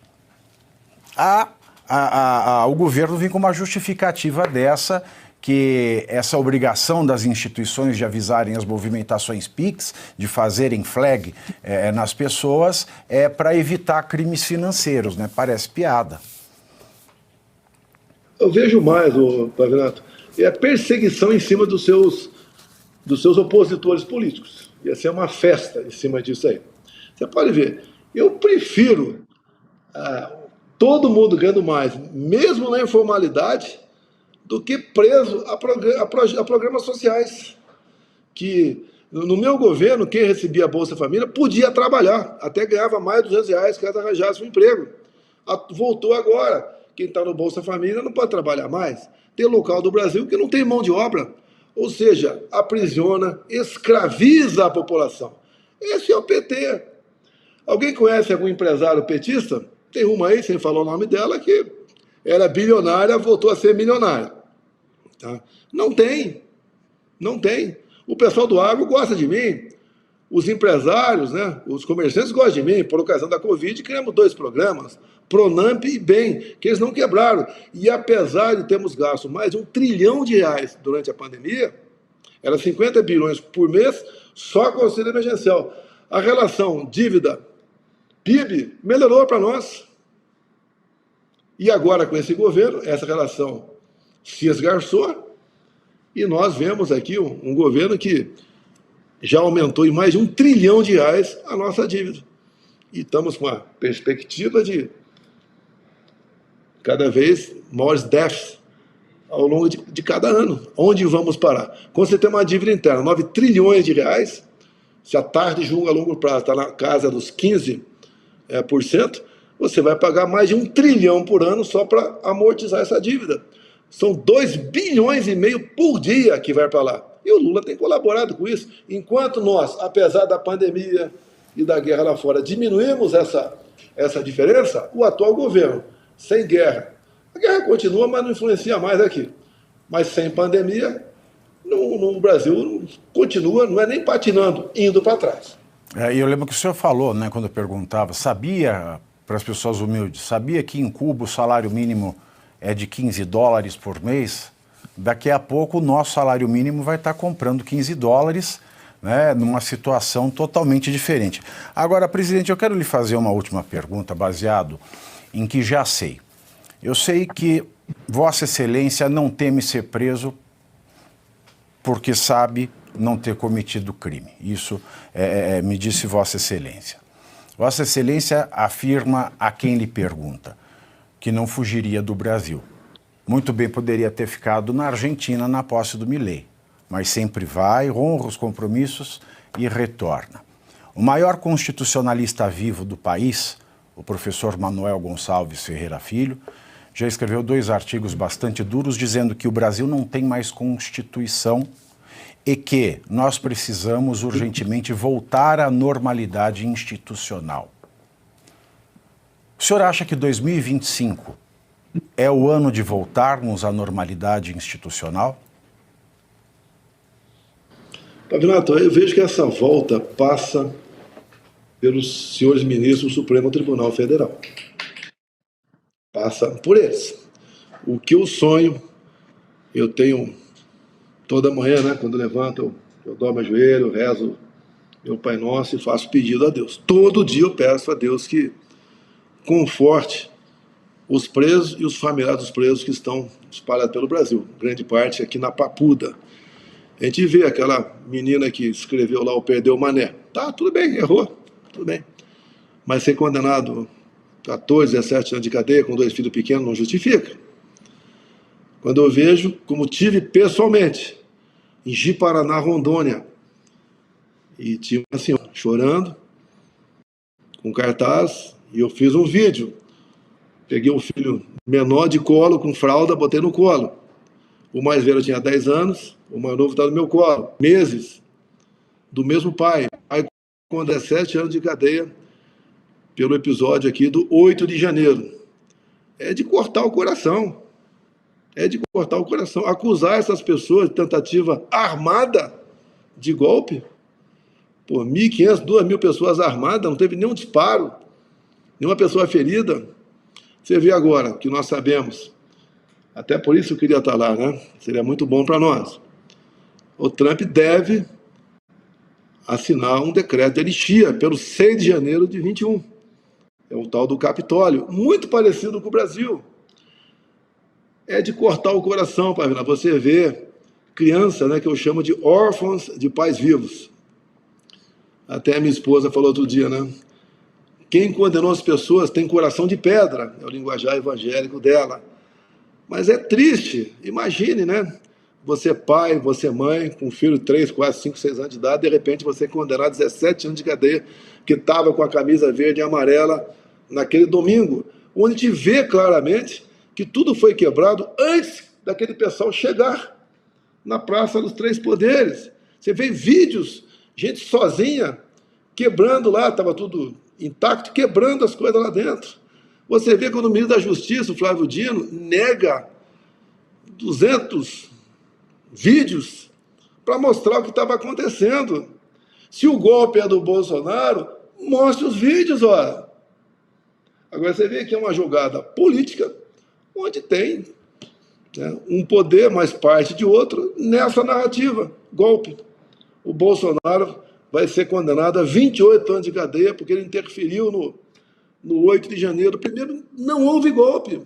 o governo vem com uma justificativa dessa, que essa obrigação das instituições de avisarem as movimentações PIX, de fazerem flag nas pessoas, é para evitar crimes financeiros, né? Parece piada. Eu vejo mais, Pavinato, é a perseguição em cima dos seus opositores políticos. Ia ser uma festa em cima disso aí. Você pode ver, eu prefiro todo mundo ganhando mais, mesmo na informalidade, do que preso a programas sociais. Que, no meu governo, quem recebia a Bolsa Família podia trabalhar, até ganhava mais de R$200 caso arranjasse um emprego. Voltou agora. Quem está no Bolsa Família não pode trabalhar mais. Tem local do Brasil que não tem mão de obra. Ou seja, aprisiona, escraviza a população. Esse é o PT. Alguém conhece algum empresário petista? Tem uma aí, sem falar o nome dela, que era bilionária, voltou a ser milionária. Tá? Não tem. Não tem. O pessoal do agro gosta de mim. Os empresários, né, os comerciantes gostam de mim. Por ocasião da Covid, criamos 2 programas, Pronamp e Bem, que eles não quebraram. E apesar de termos gasto mais de R$1 trilhão durante a pandemia, era 50 bilhões por mês, só com auxílio emergencial. A relação dívida-PIB melhorou para nós. E agora, com esse governo, essa relação se esgarçou e nós vemos aqui um governo que já aumentou em mais de R$1 trilhão a nossa dívida. E estamos com a perspectiva de cada vez maiores déficits ao longo de cada ano. Onde vamos parar? Quando você tem uma dívida interna, R$9 trilhões, se a taxa de juros a longo prazo está na casa dos 15%, você vai pagar mais de R$1 trilhão por ano só para amortizar essa dívida. São 2,5 bilhões por dia que vai para lá. E o Lula tem colaborado com isso. Enquanto nós, apesar da pandemia e da guerra lá fora, diminuímos essa diferença, o atual governo, sem guerra, a guerra continua, mas não influencia mais aqui. Mas sem pandemia, no Brasil continua, não é nem patinando, indo para trás. E eu lembro que o senhor falou, né, quando eu perguntava, sabia, para as pessoas humildes, sabia que em Cuba o salário mínimo é de $15 por mês? Daqui a pouco o nosso salário mínimo vai estar comprando $15, né, numa situação totalmente diferente. Agora, presidente, eu quero lhe fazer uma última pergunta, baseado em que já sei. Eu sei que Vossa Excelência não teme ser preso porque sabe não ter cometido crime. Isso me disse Vossa Excelência. Vossa Excelência afirma a quem lhe pergunta que não fugiria do Brasil. Muito bem poderia ter ficado na Argentina na posse do Milei, mas sempre vai, honra os compromissos e retorna. O maior constitucionalista vivo do país, o professor Manuel Gonçalves Ferreira Filho, já escreveu 2 artigos bastante duros dizendo que o Brasil não tem mais Constituição e que nós precisamos urgentemente voltar à normalidade institucional. O senhor acha que 2025 é o ano de voltarmos à normalidade institucional? Pavinato, eu vejo que essa volta passa pelos senhores ministros do Supremo Tribunal Federal. Passa por eles. O que eu sonho, eu tenho toda manhã, né, quando levanto, eu dobro meu joelho, eu rezo meu Pai Nosso e faço pedido a Deus. Todo dia eu peço a Deus que conforte os presos e os familiares dos presos que estão espalhados pelo Brasil, grande parte aqui na Papuda. A gente vê aquela menina que escreveu lá o Perdeu o Mané. Tá, tudo bem, errou, tudo bem. Mas ser condenado 14, 17 anos de cadeia com 2 filhos pequenos não justifica. Quando eu vejo, como tive pessoalmente, em Ji-Paraná, Rondônia, e tinha uma senhora chorando, com cartaz, e eu fiz um vídeo. Peguei o filho menor de colo, com fralda, botei no colo. O mais velho tinha 10 anos, o mais novo estava no meu colo. Meses do mesmo pai. Aí, com 17 anos de cadeia, pelo episódio aqui do 8 de janeiro. É de cortar o coração. É de cortar o coração. Acusar essas pessoas de tentativa armada de golpe. Pô, 1.500, 2.000 pessoas armadas, não teve nenhum disparo, nenhuma pessoa ferida. Você vê agora que nós sabemos, até por isso eu queria estar lá, né? Seria muito bom para nós. O Trump deve assinar um decreto de anistia pelo 6 de janeiro de 21. É o tal do Capitólio, muito parecido com o Brasil. É de cortar o coração, Pavina. Você vê criança, né, que eu chamo de órfãos de pais vivos. Até a minha esposa falou outro dia, né? Quem condenou as pessoas tem coração de pedra, é o linguajar evangélico dela. Mas é triste, imagine, né? Você pai, você mãe, com um filho de 3, 4, 5, 6 anos de idade, de repente você é condenado a 17 anos de cadeia, que estava com a camisa verde e amarela naquele domingo, onde te vê claramente que tudo foi quebrado antes daquele pessoal chegar na Praça dos Três Poderes. Você vê vídeos, gente sozinha, quebrando lá, estava tudo intacto, quebrando as coisas lá dentro. Você vê quando o ministro da Justiça, o Flávio Dino, nega 200 vídeos para mostrar o que estava acontecendo. Se o golpe é do Bolsonaro, mostre os vídeos, olha. Agora você vê que é uma jogada política, onde tem, né, um poder mais parte de outro nessa narrativa, golpe. O Bolsonaro vai ser condenado a 28 anos de cadeia porque ele interferiu no 8 de janeiro. Primeiro, não houve golpe.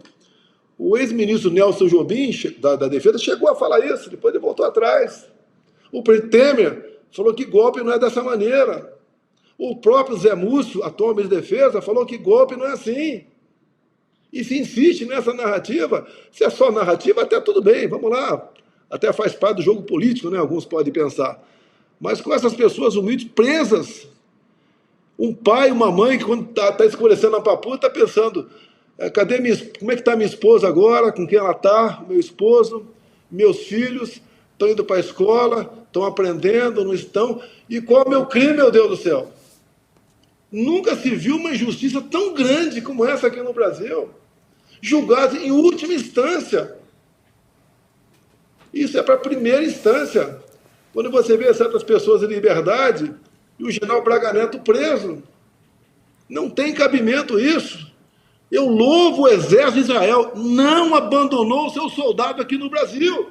O ex-ministro Nelson Jobim, da Defesa, chegou a falar isso, depois ele voltou atrás. O presidente Temer falou que golpe não é dessa maneira. O próprio Zé Múcio, atual ministro da Defesa, falou que golpe não é assim. E se insiste nessa narrativa, se é só narrativa, até tudo bem, vamos lá. Até faz parte do jogo político, né? Alguns podem pensar. Mas com essas pessoas humildes presas, um pai e uma mãe que quando está escurecendo a papuda está pensando, como é que está minha esposa agora, com quem ela está, meu esposo, meus filhos, estão indo para a escola, estão aprendendo, não estão, e qual é o meu crime, meu Deus do céu? Nunca se viu uma injustiça tão grande como essa aqui no Brasil, julgado em última instância. Isso é para a primeira instância. Quando você vê certas pessoas em liberdade e o general Braga Neto preso, não tem cabimento isso. Eu louvo o exército de Israel, não abandonou o seu soldado aqui no Brasil.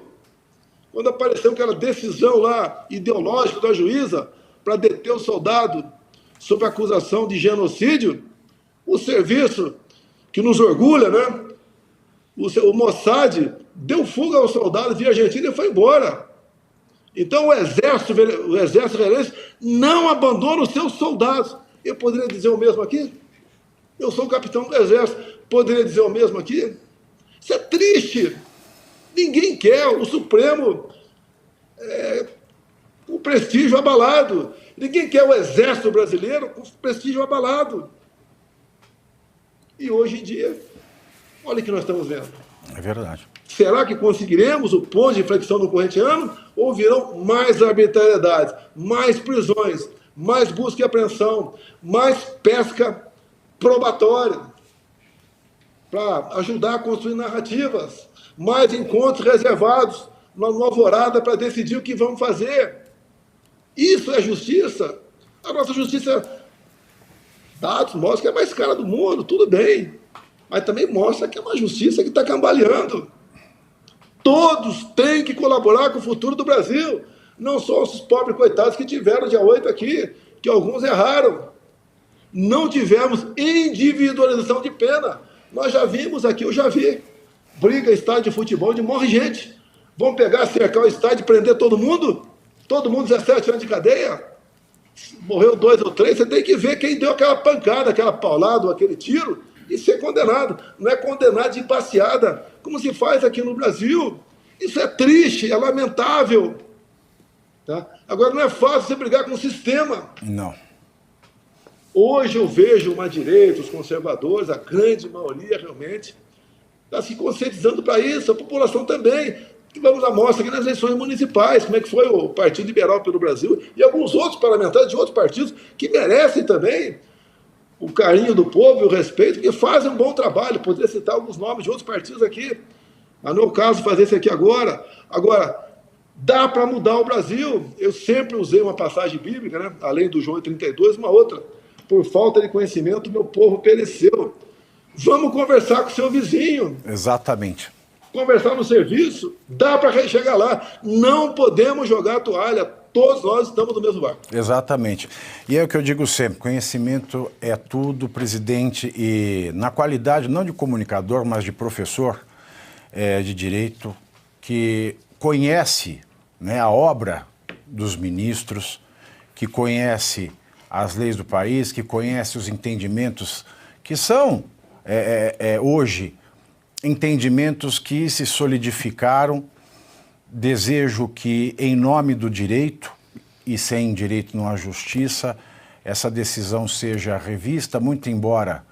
Quando apareceu aquela decisão lá ideológica da juíza para deter o soldado sob acusação de genocídio, o serviço que nos orgulha, né? O Mossad deu fuga ao soldado via Argentina e foi embora. Então o exército israelense não abandona os seus soldados. Eu poderia dizer o mesmo aqui? Eu sou o capitão do exército. Poderia dizer o mesmo aqui? Isso é triste. Ninguém quer o Supremo com o prestígio abalado. Ninguém quer o exército brasileiro com o prestígio abalado. E hoje em dia, olha o que nós estamos vendo. É verdade. Será que conseguiremos o ponto de inflexão no corrente ano? Ou virão mais arbitrariedades, mais prisões, mais busca e apreensão, mais pesca probatória para ajudar a construir narrativas, mais encontros reservados no Alvorada para decidir o que vamos fazer? Isso é justiça? A nossa justiça, dados mostram que é a mais cara do mundo, tudo bem, mas também mostra que é uma justiça que está cambaleando. Todos têm que colaborar com o futuro do Brasil, não só os pobres coitados que tiveram dia 8 aqui, que alguns erraram. Não tivemos individualização de pena. Nós já vimos aqui, eu já vi, briga estádio de futebol onde morre gente. Vão pegar, cercar o estádio e prender todo mundo? Todo mundo 17 anos de cadeia? Morreu 2 ou 3, você tem que ver quem deu aquela pancada, aquela paulada, aquele tiro, e ser condenado. Não é condenado de passeada, como se faz aqui no Brasil. Isso é triste, é lamentável. Tá? Agora, não é fácil você brigar com o sistema. Não. Hoje eu vejo uma direita, os conservadores, a grande maioria realmente, está se conscientizando para isso, a população também. Tivemos a mostra aqui nas eleições municipais, como é que foi o Partido Liberal pelo Brasil e alguns outros parlamentares de outros partidos que merecem também o carinho do povo e o respeito, que fazem um bom trabalho. Poderia citar alguns nomes de outros partidos aqui, mas no caso fazer isso aqui agora. Agora, dá para mudar o Brasil. Eu sempre usei uma passagem bíblica, né? Além do João 32, uma outra. Por falta de conhecimento, meu povo pereceu. Vamos conversar com o seu vizinho. Exatamente. Conversar no serviço, dá para chegar lá. Não podemos jogar a toalha. Todos nós estamos no mesmo barco. Exatamente. E é o que eu digo sempre, conhecimento é tudo, presidente, e na qualidade não de comunicador, mas de professor de direito, que conhece, né, a obra dos ministros, que conhece as leis do país, que conhece os entendimentos que são, hoje, entendimentos que se solidificaram. Desejo que, em nome do direito, e sem direito não há justiça, essa decisão seja revista, muito embora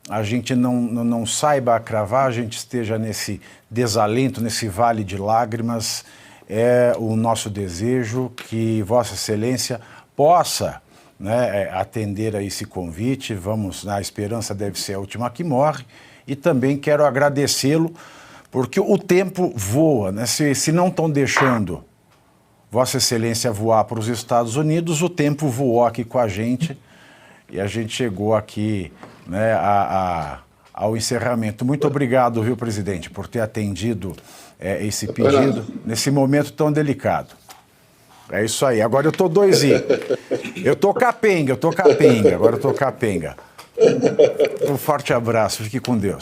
a gente não saiba cravar, a gente esteja nesse desalento, nesse vale de lágrimas. É o nosso desejo que Vossa Excelência possa, né, atender a esse convite. Vamos, a esperança deve ser a última que morre, e também quero agradecê-lo, porque o tempo voa, né? Se não estão deixando Vossa Excelência voar para os Estados Unidos, o tempo voou aqui com a gente e a gente chegou aqui, né, ao encerramento. Muito obrigado, viu, presidente, por ter atendido esse pedido nesse momento tão delicado. É isso aí. Agora eu tô doisinho. Eu tô capenga. Agora eu tô capenga. Um forte abraço. Fique com Deus.